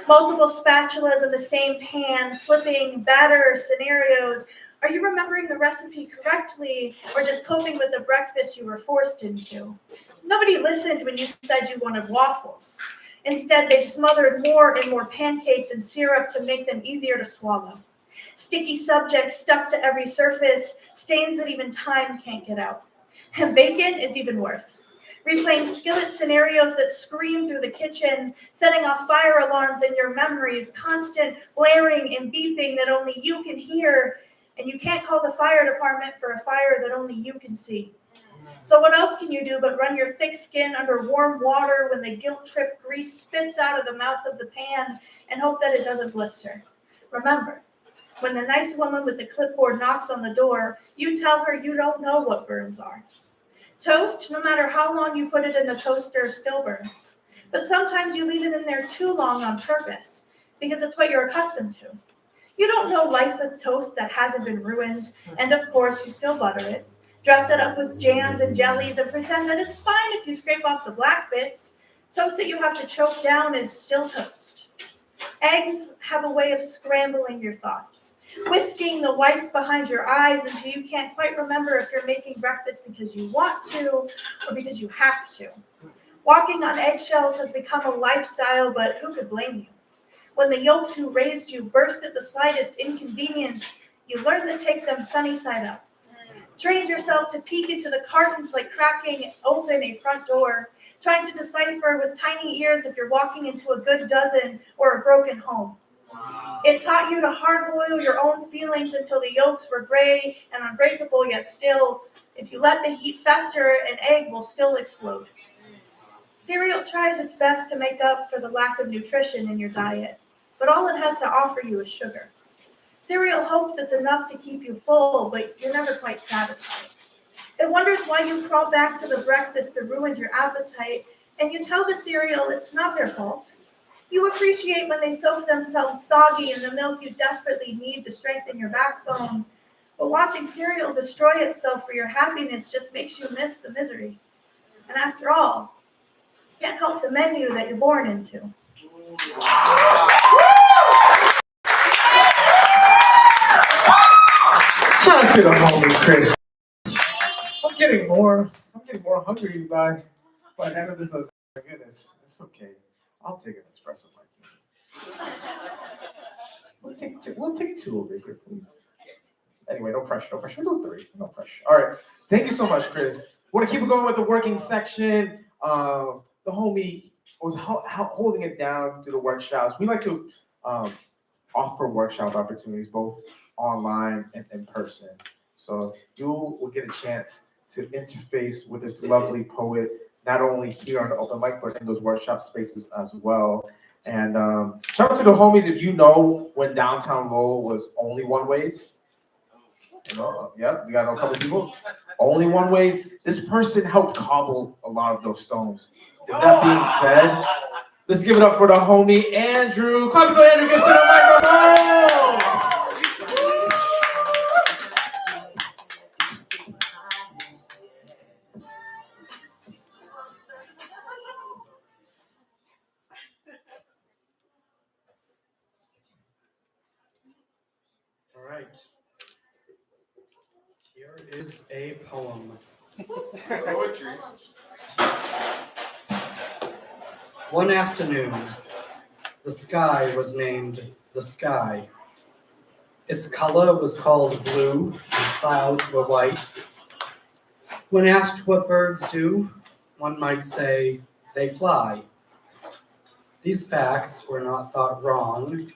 Multiple spatulas in the same pan, flipping batter scenarios. Are you remembering the recipe correctly or just coping with the breakfast you were forced into? Nobody listened when you said you wanted waffles. Instead, they smothered more and more pancakes in syrup to make them easier to swallow. Sticky subjects stuck to every surface, stains that even time can't get out. And bacon is even worse. Replaying skillet scenarios that scream through the kitchen, setting off fire alarms in your memories, constant blaring and beeping that only you can hear, and you can't call the fire department for a fire that only you can see. So what else can you do but run your thick skin under warm water when the guilt-tripped grease spits out of the mouth of the pan and hope that it doesn't blister? Remember, when the nice woman with the clipboard knocks on the door, you tell her you don't know what burns are. Toast, no matter how long you put it in the toaster, still burns. But sometimes you leave it in there too long on purpose, because it's what you're accustomed to. You don't know life with toast that hasn't been ruined, and of course you still butter it. Dress it up with jams and jellies and pretend that it's fine if you scrape off the black bits. Toast that you have to choke down is still toast. Eggs have a way of scrambling your thoughts, whisking the whites behind your eyes until you can't quite remember if you're making breakfast because you want to or because you have to. Walking on eggshells has become a lifestyle, but who could blame you? When the yolks who raised you burst at the slightest inconvenience, you learn to take them sunny side up. Trained yourself to peek into the cartons like cracking open a front door, trying to decipher with tiny ears if you're walking into a good dozen or a broken home. It taught you to hard-boil your own feelings until the yolks were gray and unbreakable, yet still, if you let the heat fester, an egg will still explode. Cereal tries its best to make up for the lack of nutrition in your diet, but all it has to offer you is sugar. Cereal hopes it's enough to keep you full, but you're never quite satisfied. It wonders why you crawl back to the breakfast that ruined your appetite, and you tell the cereal it's not their fault. You appreciate when they soak themselves soggy in the milk you desperately need to strengthen your backbone, but watching cereal destroy itself for your happiness just makes you miss the misery. And after all, you can't help the menu that you're born into. Shout out to the homie Chris. I'm getting more hungry by the end of this. Oh my goodness, it's okay. I'll take an espresso martini. We'll take two over here, please. Anyway, no pressure. We'll do three. No pressure. All right. Thank you so much, Chris. Want to keep it going with the working section. The homie was holding it down through the workshops. We like to offer workshop opportunities both online and in person. So you will get a chance to interface with this lovely poet, not only here on the open mic, but in those workshop spaces as well. And shout out to the homies if you know when downtown Lowell was only one ways. You know, yeah, we got a couple people. Only one ways. This person helped cobble a lot of those stones. With that being said, let's give it up for the homie Andrew. Clap until Andrew gets to the microphone. All right. Here is a poem. Poetry. One afternoon, the sky was named the sky. Its color was called blue, and clouds were white. When asked what birds do, one might say they fly. These facts were not thought wrong,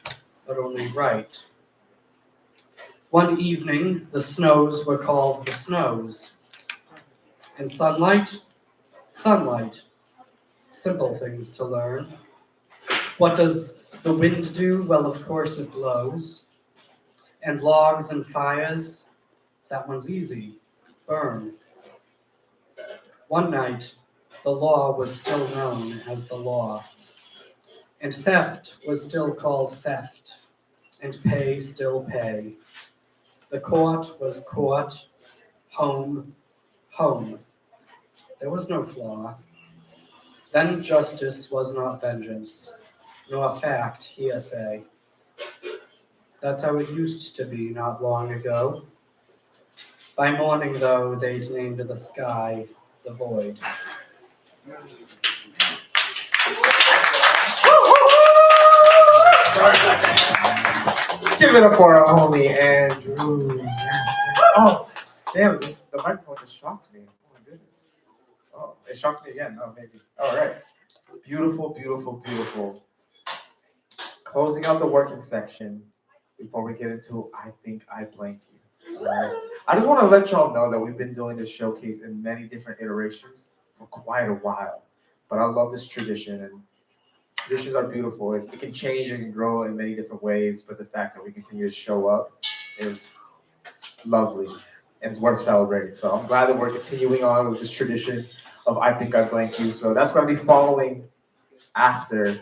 but only right. One evening, the snows were called the snows. And sunlight, sunlight. Simple things to learn. What does the wind do? Well, of course it blows. And logs and fires, that one's easy. Burn. One night, the law was still known as the law. And theft was still called theft. And pay still pay. The court was court. Home, home. There was no flaw. Then justice was not vengeance, nor fact hearsay. That's how it used to be not long ago. By morning, though, they'd named the sky the void. give it up for our homie Andrew. Yes. Oh, damn! The microphone just shocked me. Oh my goodness. Oh, it shocked me again. Oh, maybe. All right. Beautiful, beautiful, beautiful. Closing out the working section before we get into I Think I Blank You. All right. I just want to let y'all know that we've been doing this showcase in many different iterations for quite a while. But I love this tradition, and traditions are beautiful. It can change and can grow in many different ways, but the fact that we continue to show up is lovely and it's worth celebrating. So I'm glad that we're continuing on with this tradition of I Think I Blank You. So that's going to be following after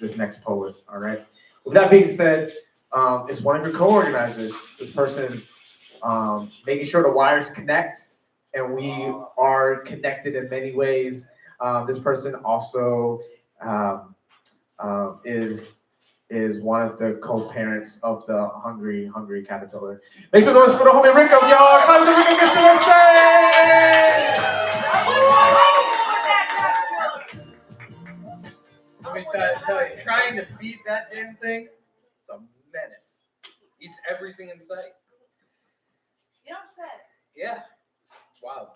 this next poet, all right? With that being said, it's one of your co-organizers. This person is making sure the wires connect, and we are connected in many ways. This person also is one of the co-parents of the Hungry Caterpillar. Make some noise for the homie Rico, y'all. Come to Rico, get to the stage. Let me tell you, trying to feed that damn thing, it's a menace. Eats everything in sight. You know what I'm saying? Yeah, it's wild.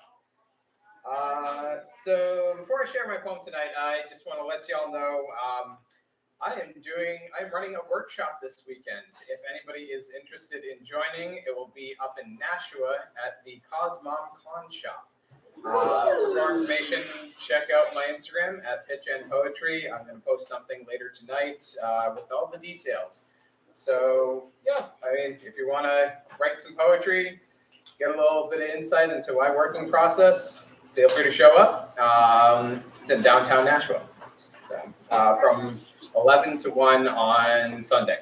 So before I share my poem tonight, I just want to let y'all know I'm running a workshop this weekend. If anybody is interested in joining, it will be up in Nashua at the Cosmom Con Shop. For more information, check out my Instagram at Pitch and Poetry. I'm going to post something later tonight with all the details. So yeah, I mean, if you want to write some poetry, get a little bit of insight into my working process, feel free to show up. It's in downtown Nashua. So from 11 to 1 on Sunday.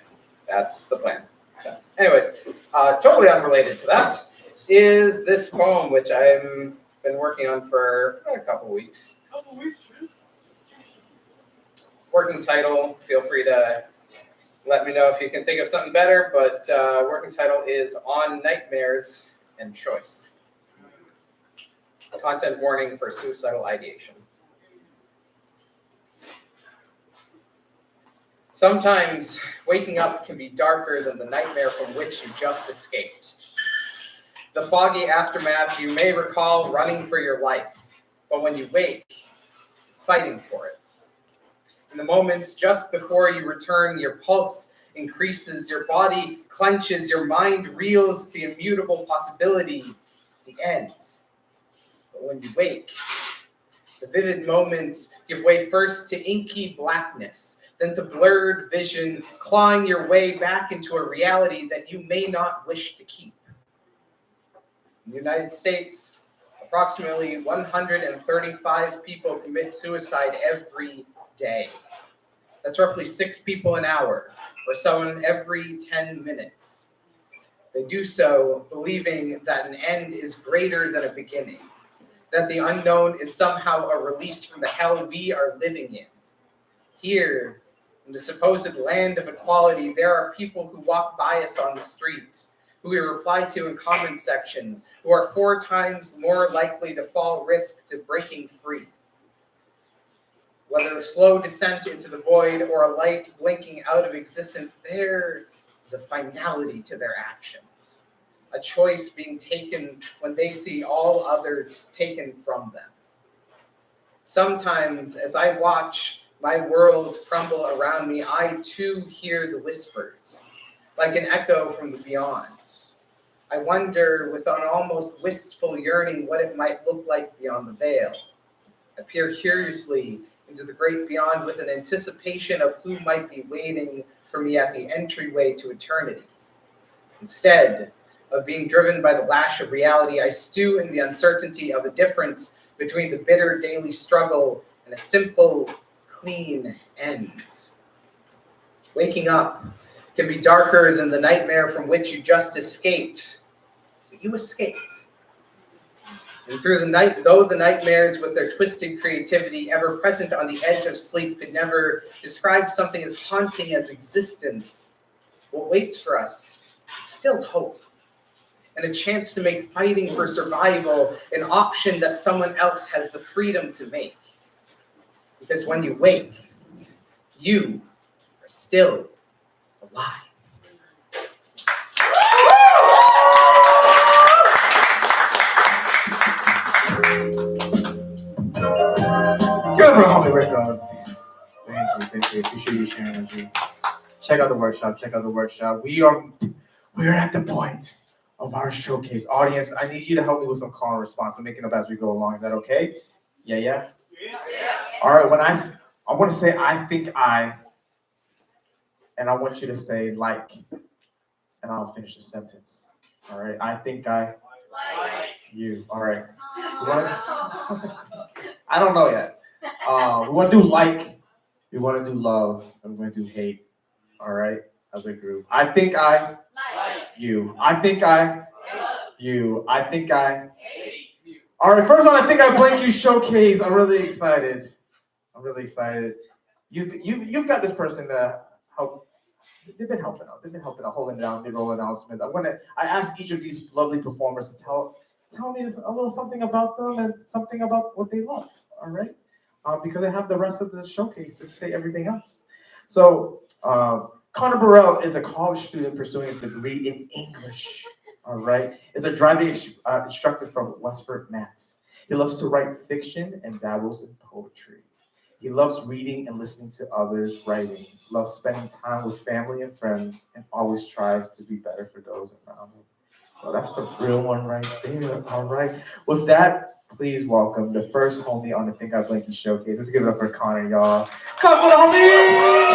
That's the plan. So anyways, totally unrelated to that is this poem, which I've been working on for a couple weeks. Working title, feel free to let me know if you can think of something better, but working title is On Nightmares and Choice. Content warning for suicidal ideation. Sometimes waking up can be darker than the nightmare from which you just escaped. The foggy aftermath, you may recall running for your life, but when you wake, fighting for it. In the moments just before you return, your pulse increases, your body clenches, your mind reels the immutable possibility, the end. But when you wake, the vivid moments give way first to inky blackness, then to blurred vision, clawing your way back into a reality that you may not wish to keep. In the United States, approximately 135 people commit suicide every day. That's roughly 6 people an hour, or someone every 10 minutes. They do so believing that an end is greater than a beginning, that the unknown is somehow a release from the hell we are living in. Here, in the supposed land of equality, there are people who walk by us on the street, who we reply to in comment sections, who are 4 times more likely to fall risk to breaking free. Whether a slow descent into the void or a light blinking out of existence, there is a finality to their actions, a choice being taken when they see all others taken from them. Sometimes, as I watch my world crumble around me, I too hear the whispers, like an echo from the beyond. I wonder, with an almost wistful yearning, what it might look like beyond the veil. I peer curiously into the great beyond with an anticipation of who might be waiting for me at the entryway to eternity. Instead of being driven by the lash of reality, I stew in the uncertainty of a difference between the bitter daily struggle and a simple, clean end. Waking up can be darker than the nightmare from which you just escaped, but you escaped. And through the night, though the nightmares with their twisted creativity ever present on the edge of sleep could never describe something as haunting as existence, what waits for us is still hope and a chance to make fighting for survival an option that someone else has the freedom to make. Because when you wake, you are still alive. Good for homie Rick. Thank you. Appreciate you sharing with me. Check out the workshop. We're at the point of our showcase. Audience, I need you to help me with some call and response. I'm making up as we go along. Is that okay? Yeah. All right. I want to say I think I, and I want you to say like, and I'll finish the sentence. All right. I think I like you. All right. I don't know yet. We want to do like, we want to do love, and we're going to do hate. All right, as a group. I think I like you. I think I you. I think I hate you. All right, first one, I think I blank you showcase. I'm really excited. You've got this person to help. They've been helping out, holding down the role announcements. I asked each of these lovely performers to tell me a little something about them and something about what they love. All right, because I have the rest of the showcase to say everything else. So Connor Burrell is a college student pursuing a degree in English. All right, is a driving instructor from Westford, Mass. He loves to write fiction and dabbles in poetry. He loves reading and listening to others' writing, loves spending time with family and friends, and always tries to be better for those around him. Well, that's the real one right there. All right. With that, please welcome the first homie on the Think I Blank You showcase. Let's give it up for Connor, y'all. Come on, homie!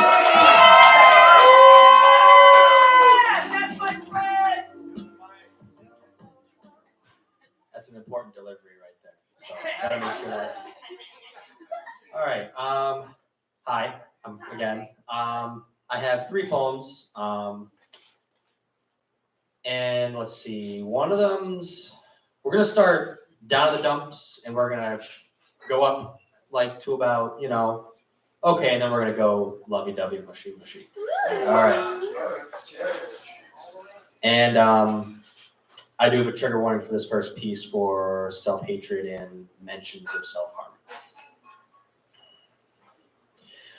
That's an important delivery right there. So gotta make sure that. All right. Hi. Again. I have 3 poems. And let's see. One of them's we're gonna start down in the dumps, and we're gonna go up like to about okay, and then we're gonna go lovey-dovey, mushy. All right. And I do have a trigger warning for this first piece for self-hatred and mentions of self-harm.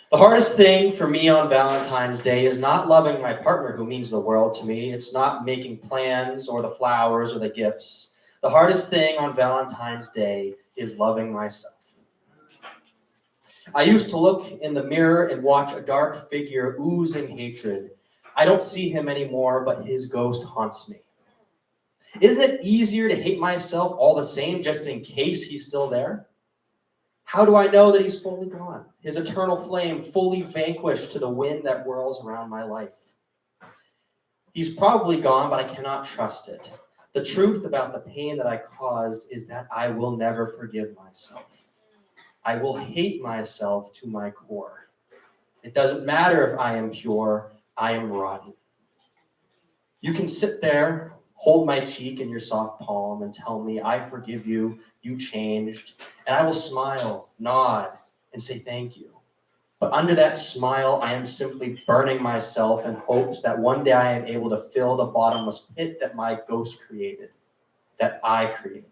The hardest thing for me on Valentine's Day is not loving my partner who means the world to me. It's not making plans or the flowers or the gifts. The hardest thing on Valentine's Day is loving myself. I used to look in the mirror and watch a dark figure oozing hatred. I don't see him anymore, but his ghost haunts me. Isn't it easier to hate myself all the same just in case he's still there? How do I know that he's fully gone? His eternal flame fully vanquished to the wind that whirls around my life. He's probably gone, but I cannot trust it. The truth about the pain that I caused is that I will never forgive myself. I will hate myself to my core. It doesn't matter if I am pure, I am rotten. You can sit there, hold my cheek in your soft palm and tell me, I forgive you, you changed, and I will smile, nod, and say thank you. But under that smile, I am simply burning myself in hopes that one day I am able to fill the bottomless pit that my ghost created, that I created.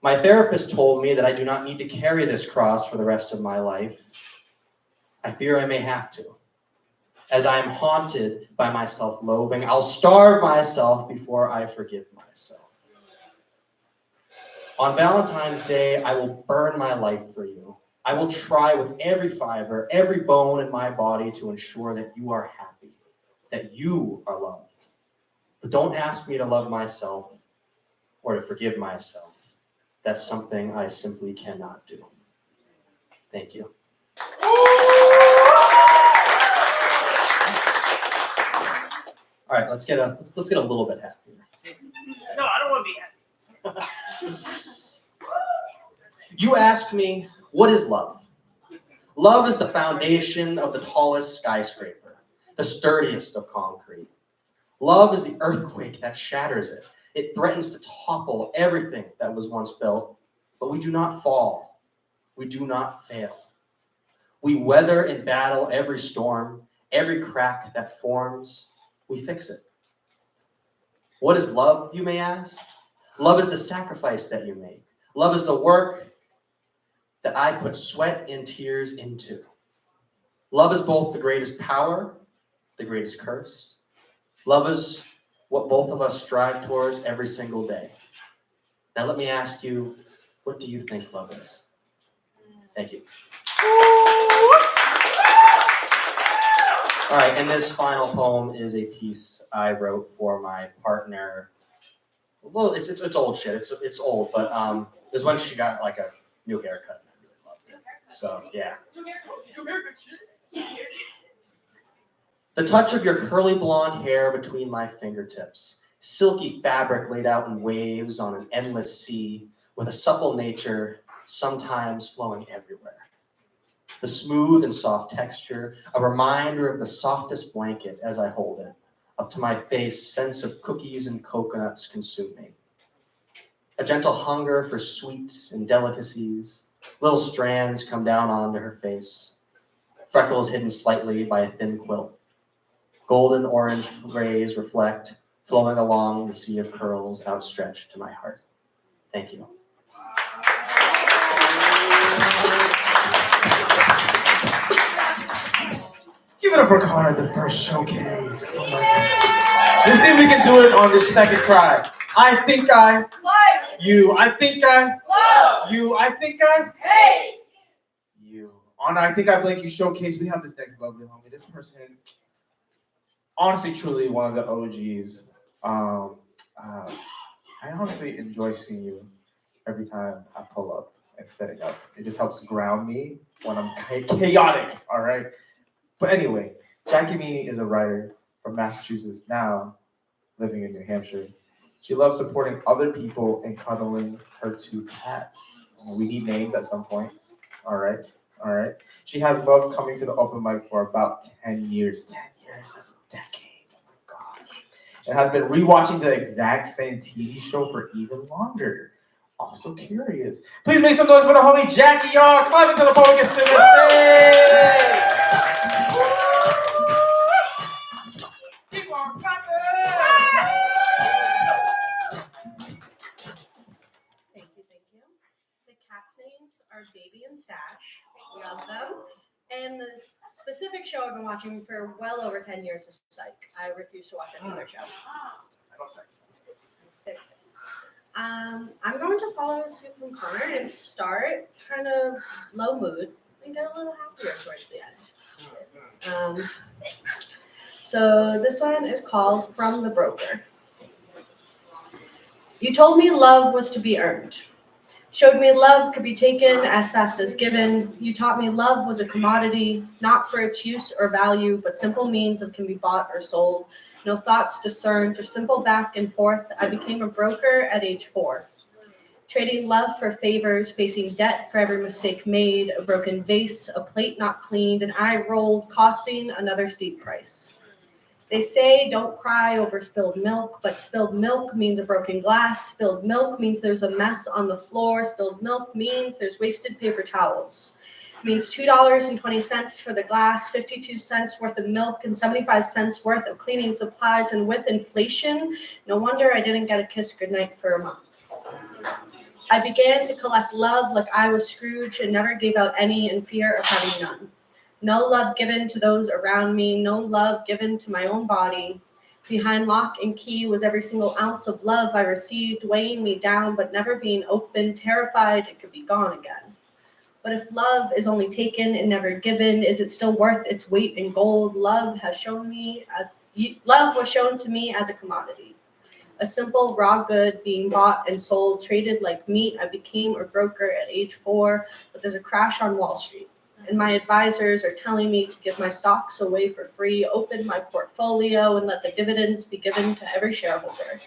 My therapist told me that I do not need to carry this cross for the rest of my life. I fear I may have to. As I am haunted by my self-loathing, I'll starve myself before I forgive myself. On Valentine's Day, I will burn my life for you. I will try with every fiber, every bone in my body to ensure that you are happy, that you are loved. But don't ask me to love myself or to forgive myself. That's something I simply cannot do. Thank you. All right, let's get a little bit happier. No, I don't want to be happy. You asked me, what is love? Love is the foundation of the tallest skyscraper, the sturdiest of concrete. Love is the earthquake that shatters it. It threatens to topple everything that was once built, but we do not fall. We do not fail. We weather and battle every storm, every crack that forms. We fix it. What is love, you may ask? Love is the sacrifice that you make. Love is the work that I put sweat and tears into. Love is both the greatest power, the greatest curse. Love is what both of us strive towards every single day. Now let me ask you, what do you think love is? Thank you. Thank you. All right, and this final poem is a piece I wrote for my partner. Well, it's old shit. It's old, but it was when she got like a new haircut. And I really loved it. So yeah. The touch of your curly blonde hair between my fingertips, silky fabric laid out in waves on an endless sea, with a supple nature sometimes flowing everywhere. The smooth and soft texture, a reminder of the softest blanket as I hold it. Up to my face, sense of cookies and coconuts consume me. A gentle hunger for sweets and delicacies. Little strands come down onto her face. Freckles hidden slightly by a thin quilt. Golden orange rays reflect, flowing along the sea of curls outstretched to my heart. Thank you. Give it up for Connor, the first showcase. Oh my God. Let's see if we can do it on this second try. I think I you. I think I you. I think I Hey! you. On I think I Blake You showcase, we have this next lovely homie. This person, honestly, truly one of the OGs. I honestly enjoy seeing you every time I pull up and setting up. It just helps ground me when I'm chaotic. All right. But anyway, Jackie Meany is a writer from Massachusetts, now living in New Hampshire. She loves supporting other people and cuddling her two cats. We need names at some point. All right. She has loved coming to the open mic for about 10 years. 10 years, that's a decade. Oh my gosh. And has been rewatching the exact same TV show for even longer. Also curious. Please make some noise for the homie Jackie, y'all. Climbing to the podium and get to the stage. Keep on clapping. Thank you. The cats' names are Baby and Stash. Love them. And the specific show I've been watching for well over 10 years is Psych. I refuse to watch any other show. I'm going to follow suit from Connor and start kind of low mood and get a little happier towards the end. So this one is called From the Broker. You told me love was to be earned. Showed me love could be taken as fast as given. You taught me love was a commodity, not for its use or value, but simple means of can be bought or sold. No thoughts discerned, just simple back and forth. I became a broker at age 4. Trading love for favors, facing debt for every mistake made, a broken vase, a plate not cleaned, and I rolled, costing another steep price. They say don't cry over spilled milk, but spilled milk means a broken glass. Spilled milk means there's a mess on the floor. Spilled milk means there's wasted paper towels. It means $2.20 for the glass, 52 cents worth of milk, and 75 cents worth of cleaning supplies. And with inflation, no wonder I didn't get a kiss goodnight for a month. I began to collect love like I was Scrooge and never gave out any in fear of having none. No love given to those around me, no love given to my own body. Behind lock and key was every single ounce of love I received, weighing me down but never being open, terrified it could be gone again. But if love is only taken and never given, is it still worth its weight in gold? Love was shown to me as a commodity. A simple raw good being bought and sold, traded like meat. I became a broker at age 4, but there's a crash on Wall Street. And my advisors are telling me to give my stocks away for free, open my portfolio, and let the dividends be given to every shareholder.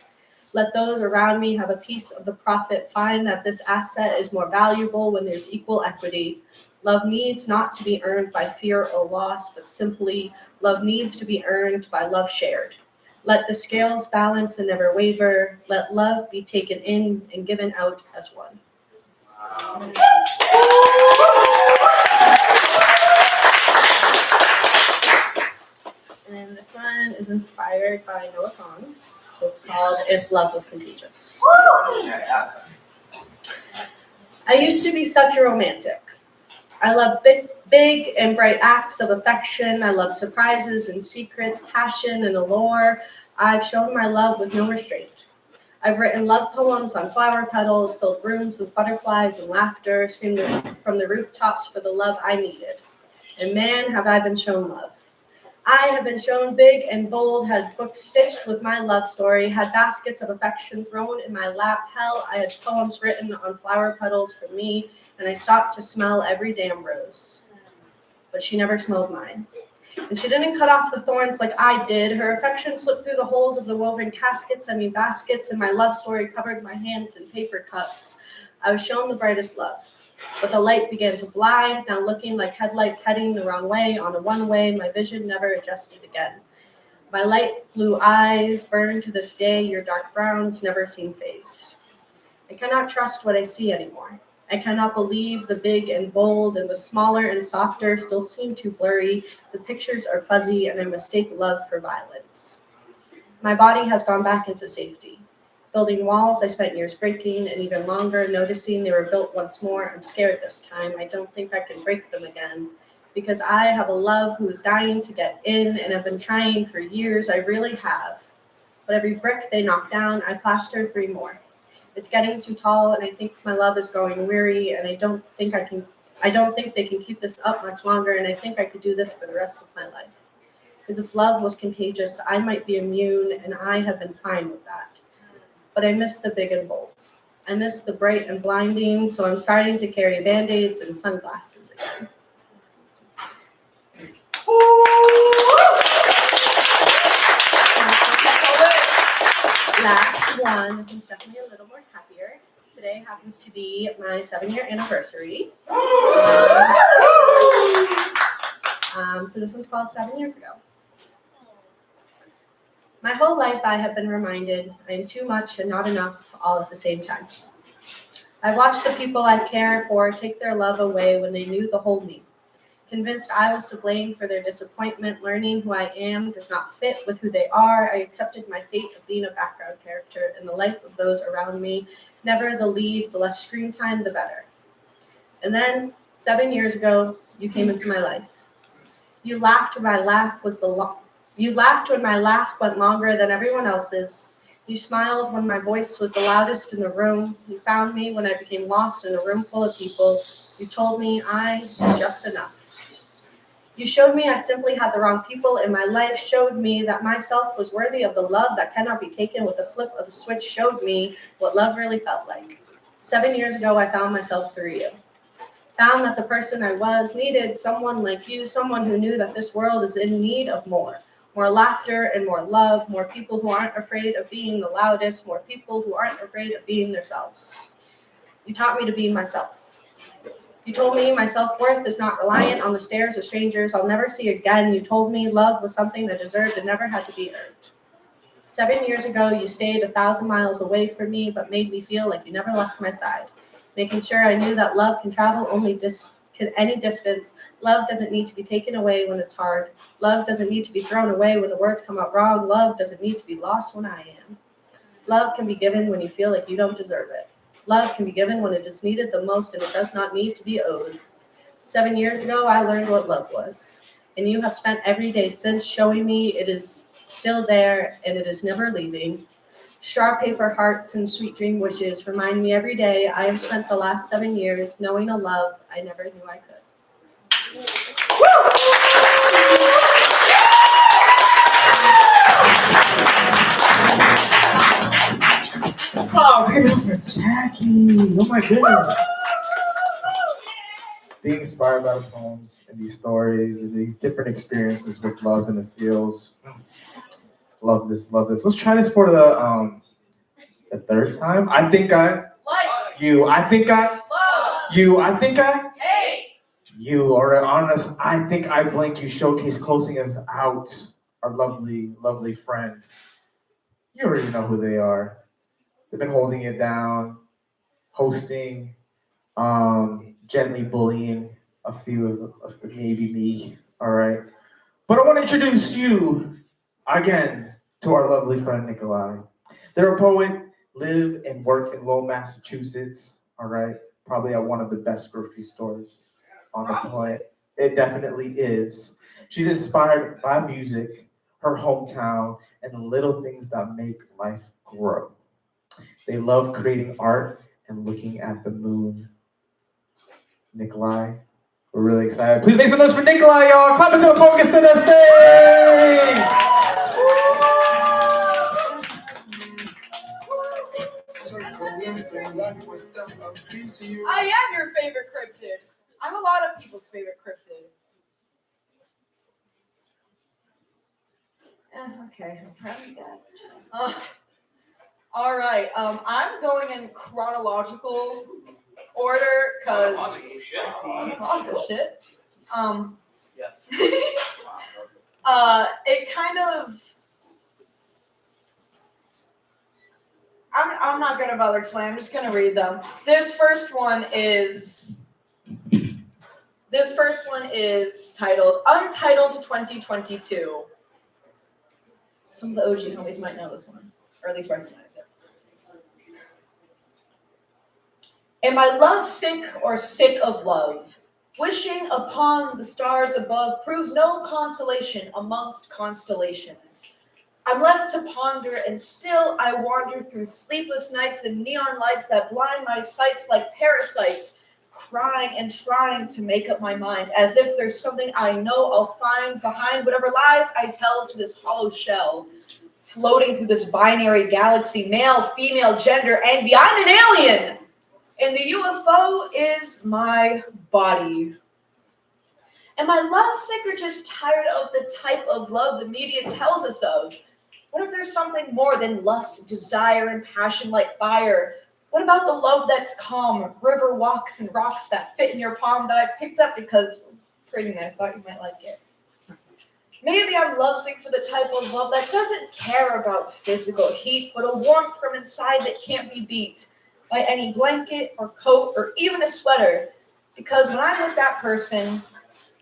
Let those around me have a piece of the profit, find that this asset is more valuable when there's equal equity. Love needs not to be earned by fear or loss, but simply love needs to be earned by love shared. Let the scales balance and never waver. Let love be taken in and given out as one. And then this one is inspired by Noah Kahn. So it's called If Love Was Contagious. I used to be such a romantic. I love big and bright acts of affection. I love surprises and secrets, passion and allure. I've shown my love with no restraint. I've written love poems on flower petals, filled rooms with butterflies and laughter, screamed from the rooftops for the love I needed. And man, have I been shown love. I have been shown big and bold, had books stitched with my love story, had baskets of affection thrown in my lap. Hell, I had poems written on flower petals for me, and I stopped to smell every damn rose. But she never smelled mine. And she didn't cut off the thorns like I did. Her affection slipped through the holes of the woven baskets, and my love story covered my hands in paper cups. I was shown the brightest love. But the light began to blind, now looking like headlights heading the wrong way on a one-way. My vision never adjusted again. My light blue eyes burn to this day, your dark browns never seem phased. I cannot trust what I see anymore. I cannot believe the big and bold, and the smaller and softer still seem too blurry. The pictures are fuzzy, and I mistake love for violence. My body has gone back into safety. Building walls I spent years breaking, and even longer noticing they were built once more. I'm scared this time. I don't think I can break them again. Because I have a love who is dying to get in, and I've been trying for years. I really have. But every brick they knock down, I plaster 3 more. It's getting too tall, and I think my love is growing weary, and I don't think they can keep this up much longer, and I think I could do this for the rest of my life. Because if love was contagious, I might be immune, and I have been fine with that. But I miss the big and bold. I miss the bright and blinding, so I'm starting to carry Band-Aids and sunglasses again. Last one, this one's definitely a little more happier. Today happens to be my 7-year anniversary. So this one's called 7 Years Ago. My whole life I have been reminded I am too much and not enough all at the same time. I watched the people I care for take their love away when they knew the whole me. Convinced I was to blame for their disappointment, learning who I am does not fit with who they are, I accepted my fate of being a background character in the life of those around me, never the lead, the less screen time, the better. And then, 7 years ago, you came into my life. You laughed when my laugh went longer than everyone else's. You smiled when my voice was the loudest in the room. You found me when I became lost in a room full of people. You told me I am just enough. You showed me I simply had the wrong people in my life, showed me that myself was worthy of the love that cannot be taken with a flip of a switch, showed me what love really felt like. 7 years ago, I found myself through you. Found that the person I was needed someone like you, someone who knew that this world is in need of more laughter and more love, more people who aren't afraid of being the loudest, more people who aren't afraid of being themselves. You taught me to be myself. You told me my self-worth is not reliant on the stares of strangers I'll never see again. You told me love was something I deserved and never had to be earned. 7 years ago, you stayed 1,000 miles away from me, but made me feel like you never left my side, making sure I knew that love can travel any distance. Love doesn't need to be taken away when it's hard. Love doesn't need to be thrown away when the words come out wrong. Love doesn't need to be lost when I am. Love can be given when you feel like you don't deserve it. Love can be given when it is needed the most, and it does not need to be owed. 7 years ago, I learned what love was, and you have spent every day since showing me it is still there and it is never leaving. Straw paper hearts and sweet dream wishes remind me every day I have spent the last 7 years knowing a love I never knew I could. Oh, let's give it up for Jackie. Oh my goodness. Being inspired by the poems and these stories and these different experiences with loves and the feels. Love this, love this. Let's try this for the 3rd time. I think I like you. I think I love you. I think I hate you. Or honest, I think I blank you. Showcase closing us out. Our lovely, lovely friend. You already know who they are. They've been holding it down, hosting, gently bullying a few of maybe me. All right. But I want to introduce you again to our lovely friend Nikolai. They're a poet, live and work in Lowell, Massachusetts. All right. Probably at one of the best grocery stores on the planet. It definitely is. She's inspired by music, her hometown, and the little things that make life grow. They love creating art and looking at the moon. Nikolai, we're really excited. Please make some noise for Nikolai, y'all. Clap until the poem gets to the stage. I am your favorite cryptid. I'm a lot of people's favorite cryptid. Okay, I'm proud of that. All right, I'm going in chronological order because shit. It kind of. I'm not gonna bother explaining. I'm just gonna read them. This first one is titled Untitled 2022. Some of the OG homies might know this one, or at least recognize it. Am I love sick or sick of love? Wishing upon the stars above proves no consolation amongst constellations. I'm left to ponder, and still I wander through sleepless nights and neon lights that blind my sights like parasites, crying and trying to make up my mind, as if there's something I know I'll find behind whatever lies I tell to this hollow shell. Floating through this binary galaxy, male, female, gender, envy, I'm an alien! And the UFO is my body. Am I lovesick or just tired of the type of love the media tells us of? What if there's something more than lust, desire, and passion like fire? What about the love that's calm, river walks and rocks that fit in your palm that I picked up because it's pretty and I thought you might like it? Maybe I'm lovesick for the type of love that doesn't care about physical heat, but a warmth from inside that can't be beat by any blanket or coat or even a sweater. Because when I'm with that person,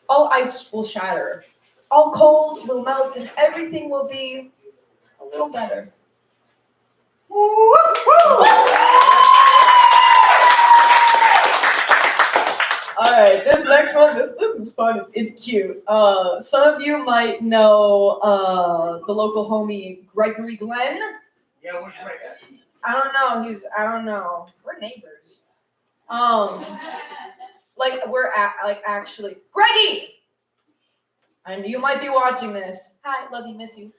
all ice will shatter, all cold will melt, and everything will be a little better. All right, this next one, this was fun. It's cute. Some of you might know the local homie Gregory Glenn. Yeah, where's Greg at? I don't know. We're neighbors. Actually, Greggy. And you might be watching this. Hi, love you, miss you.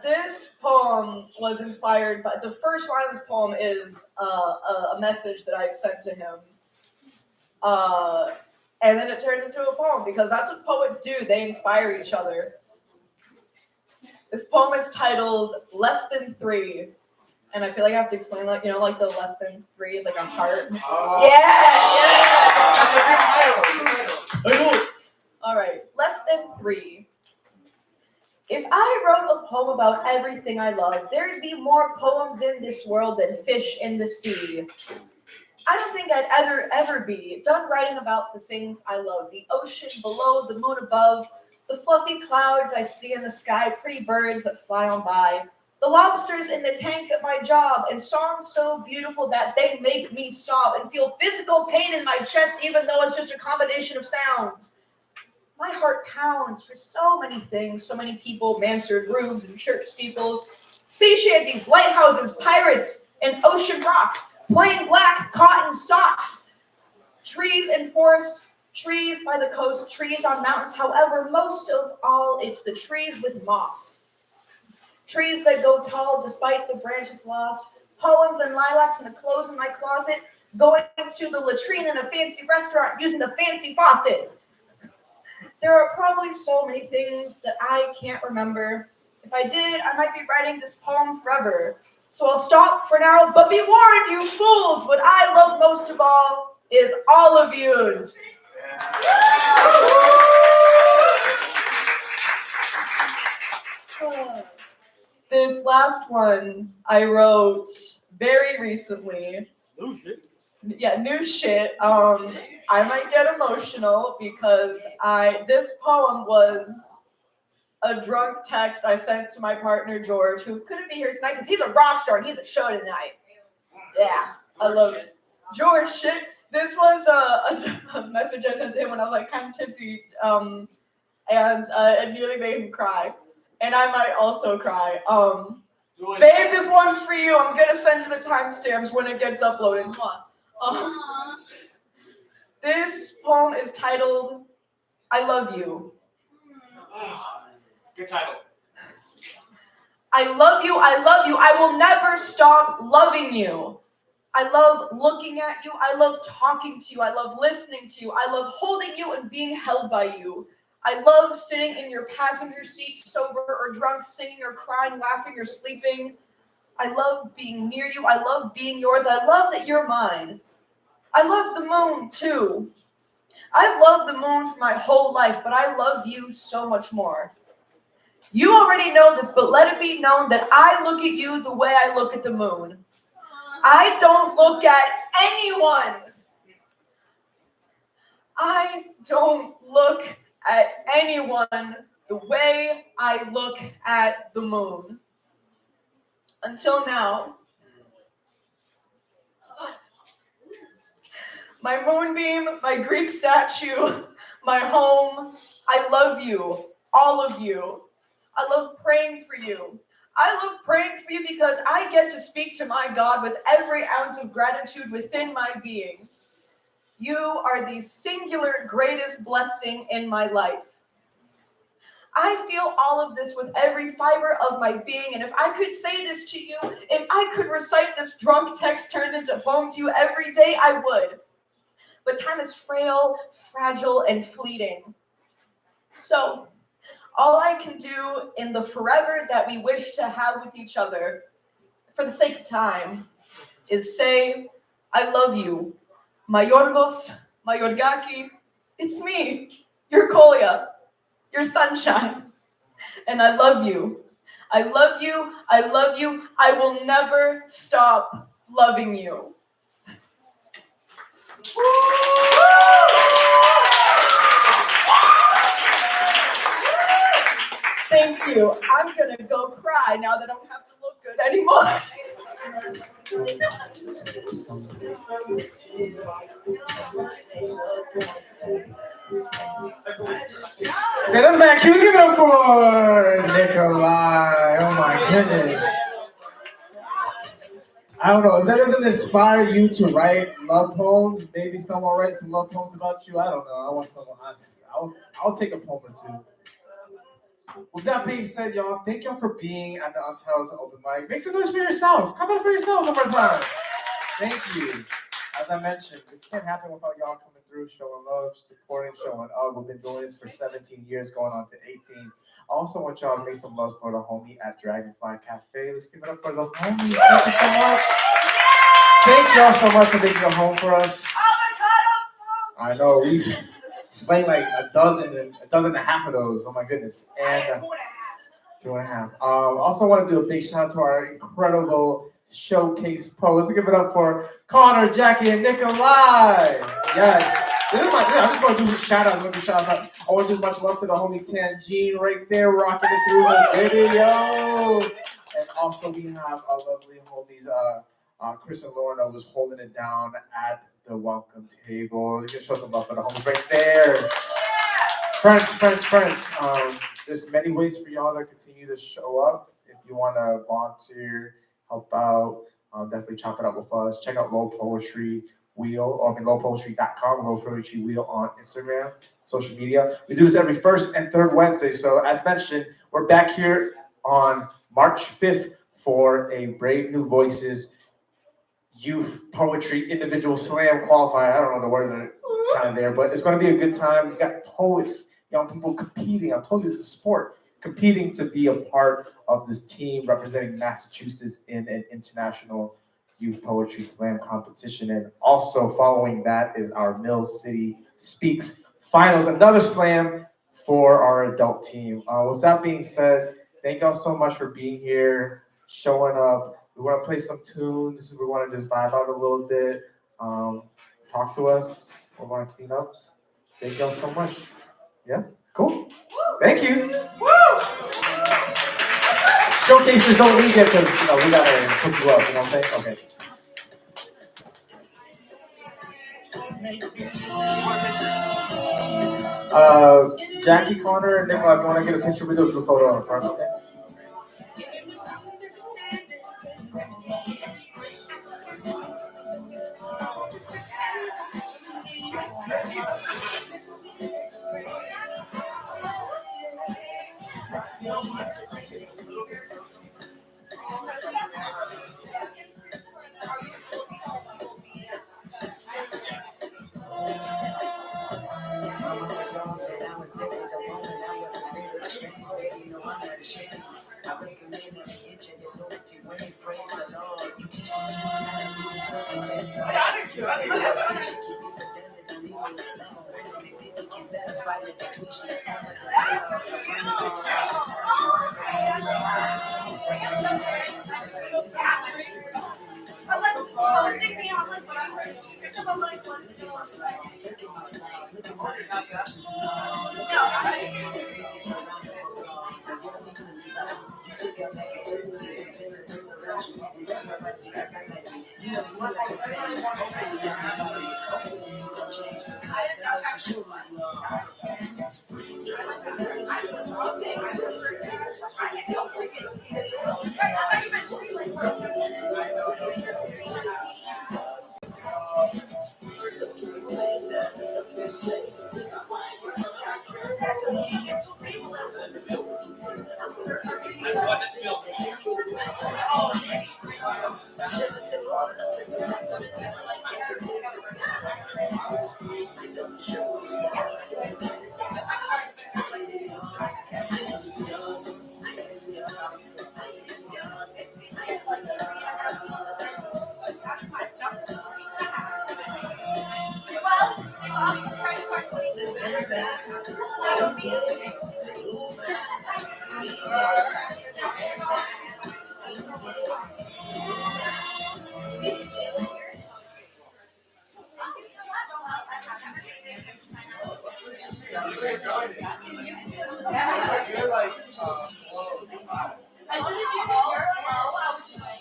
This poem was inspired by the first line of this poem is a message that I sent to him. And then it turned into a poem because that's what poets do. They inspire each other. This poem is titled Less Than Three. And I feel like I have to explain, like the less than three is like a heart. Yeah! All right, less than three. If I wrote a poem about everything I love, there'd be more poems in this world than fish in the sea. I don't think I'd ever be done writing about the things I love. The ocean below, the moon above, the fluffy clouds I see in the sky, pretty birds that fly on by, the lobsters in the tank at my job, and songs so beautiful that they make me sob and feel physical pain in my chest even though it's just a combination of sounds. My heart pounds for so many things, so many people, mansard roofs and church steeples, sea shanties, lighthouses, pirates, and ocean rocks, plain black cotton socks, trees and forests, trees by the coast, trees on mountains. However, most of all, it's the trees with moss. Trees that go tall despite the branches lost, poems and lilacs and the clothes in my closet, going to the latrine in a fancy restaurant using the fancy faucet. There are probably so many things that I can't remember. If I did, I might be writing this poem forever. So I'll stop for now, but be warned, you fools! What I love most of all is all of yous. This last one I wrote very recently. New shit. Yeah, new shit. I might get emotional because this poem was a drunk text I sent to my partner George, who couldn't be here tonight because he's a rock star and he's a show tonight. Yeah, I love it. George, shit. This was a message I sent to him when I was like kind of tipsy, and it nearly made him cry, and I might also cry. Babe, this one's for you. I'm gonna send you the timestamps when it gets uploaded. Come on. This poem is titled "I Love You." Good title. I love you, I love you, I will never stop loving you. I love looking at you, I love talking to you, I love listening to you, I love holding you and being held by you. I love sitting in your passenger seat, sober or drunk, singing or crying, laughing or sleeping. I love being near you, I love being yours, I love that you're mine. I love the moon too. I've loved the moon for my whole life, but I love you so much more. You already know this, but let it be known that I look at you the way I look at the moon. I don't look at anyone. I don't look at anyone the way I look at the moon. Until now. My moonbeam, my Greek statue, my home. I love you, all of you. I love praying for you. I love praying for you because I get to speak to my God with every ounce of gratitude within my being. You are the singular greatest blessing in my life. I feel all of this with every fiber of my being, and if I could say this to you, if I could recite this drunk text turned into a poem to you every day, I would. But time is frail, fragile, and fleeting. So, all I can do in the forever that we wish to have with each other, for the sake of time, is say, I love you. Mayorgos, Mayorgaki, it's me, your Kolya, your sunshine. And I love you. I love you, I love you, I will never stop loving you. Thank you. I'm gonna go cry now that I don't have to look good anymore. Hey, that's man, can you give it up for Nikolai? Oh my goodness. I don't know, if that doesn't inspire you to write love poems, maybe someone writes some love poems about you. I don't know. I want someone else. I'll take a poem or two. With that being said, y'all, thank y'all for being at the Untitled Open Mic. Make some noise for yourself. Come out for yourself one more time. Thank you. As I mentioned, this can't happen without y'all coming through, showing love, supporting, showing up. We've been doing this for 17 years, going on to 18. I also want y'all to make some love for the homie at Dragonfly Cafe. Let's give it up for the homie. Thank you so much. Thank y'all so much for making a home for us. I know, we've slain like a dozen and a half of those. Oh my goodness. And 2.5. Also want to do a big shout out to our incredible showcase pro. Let's give it up for Connor, Jackie, and Nikolai. Yes. I'm just going to do shout outs. I want to do much love to the homie Tangine right there, rocking it through the video. And also we have our lovely homies, Chris and Lorna was holding it down at the welcome table. You can show some love for the homies right there. Friends. There's many ways for y'all to continue to show up. If you want to volunteer, help out, definitely chop it up with us. Check out Low Poetry Wheel, lowpoetry.com, Low Poetry Wheel on Instagram, social media. We do this every first and third Wednesday. So as mentioned, we're back here on March 5th for a Brave New Voices Youth Poetry Individual Slam qualifier. I don't know the words are kind of there, but it's going to be a good time. We got poets, young people competing. I told you it's a sport, competing to be a part of this team representing Massachusetts in an international youth poetry slam competition. And also following that is our Mill City Speaks Finals, another slam for our adult team. With that being said, thank y'all so much for being here, showing up. We want to play some tunes. We want to just vibe out a little bit. Talk to us. We want to clean up. Thank y'all so much. Yeah, cool. Thank you. Showcasers don't leave yet because we gotta hook you up. You know what I'm saying? Okay. Jackie, Connor, and Nicola, if you want to get a picture with us, do a photo on the front. Okay. Mama told me that I was different, the woman I wasn't feeling strange, baby, no, I'm not ashamed. I recommend in the kitchen, your loyalty ways, praise the Lord. You teach the kids how to do themselves and baby. You keep me redundant, I need you. Love a woman, they think we can satisfy the intuitions, comments, and dialogues. So promise all the As soon as you go your flow, I was just like,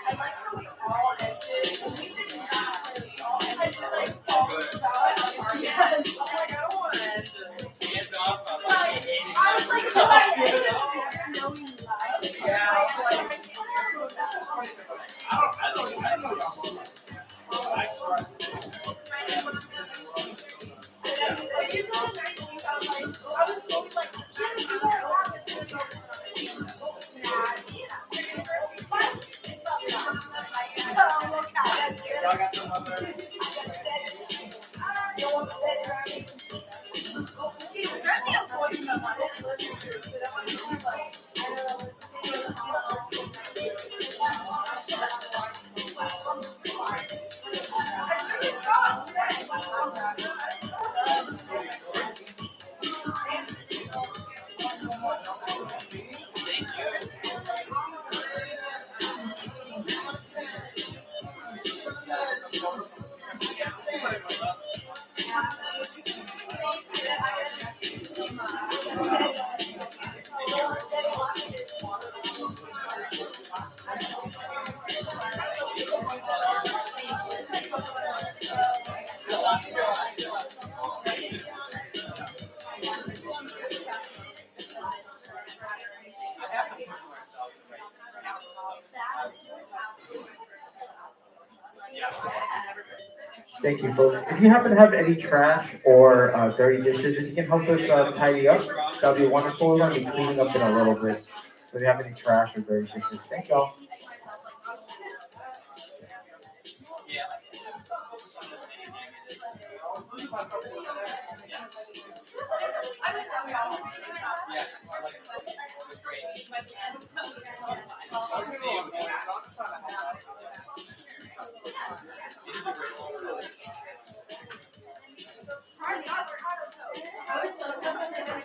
I like how we all ended. We did not really all end like all yes. I'm like, I don't want to end it. I was like, do I end it knowing lies? Yeah. Thank you, folks. If you happen to have any trash or dirty dishes, if you can help us tidy up, that'd be wonderful. We're going to be cleaning up in a little bit. So if you have any trash or dirty dishes, thank y'all. I was so tempted to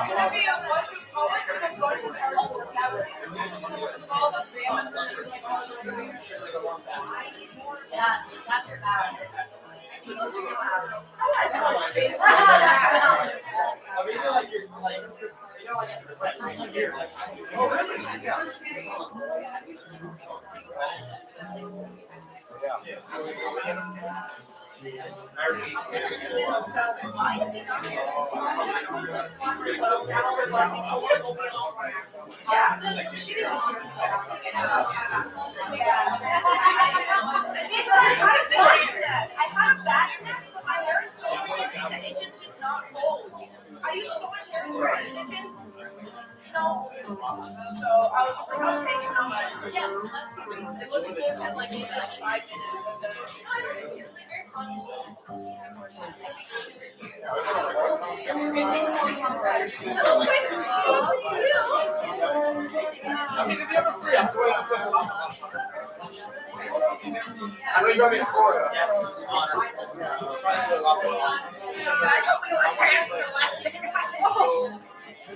gonna be a bunch of poets and a bunch of vocabulary. All the that's your abs. I had a back snatch, but my hair is so crazy that it just does not hold. I use so much hairspray and it just no. So I was just like, okay, you know what? Yeah, let's be honest. It looks good at like maybe like 5 minutes, and then it's like very I know you're in Florida.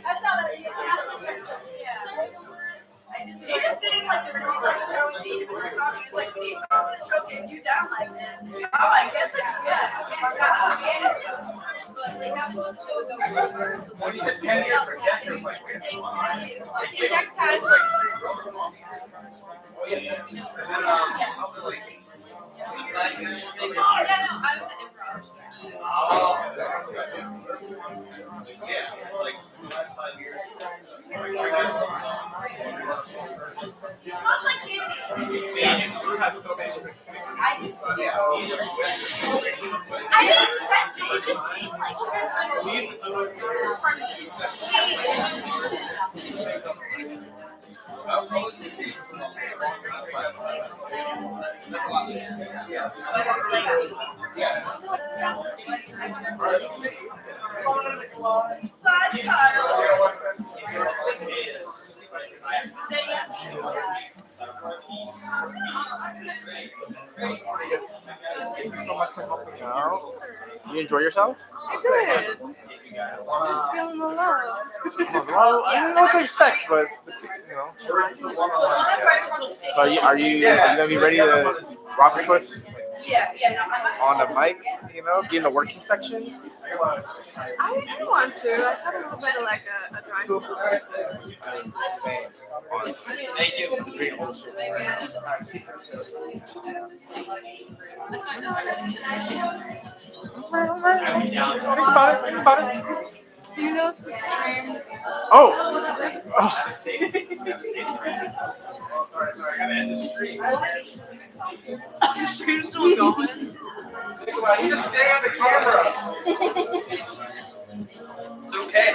That's not a he just didn't like the reason like he was like he's choking you down like that. Oh, I guess it's but they have to show over. When you said 10 years for Denver, I'll see you next time. Yeah, no, I was at improv. Yeah, it's like the last 5 years. He smells like candy. I didn't sense it. It just came like. Thank you so much for helping me out. You enjoy yourself? I did. Just feeling the love. Well, I didn't know what to expect, but you know. So are you gonna be ready to rock the twist Yeah, no, on the mic? You know, be in the working section. I do want to. I had a little bit of like a dry Same. Thank you. Think about it. Do you know the stream? Oh. The stream's still going. You just stay on the camera. It's okay.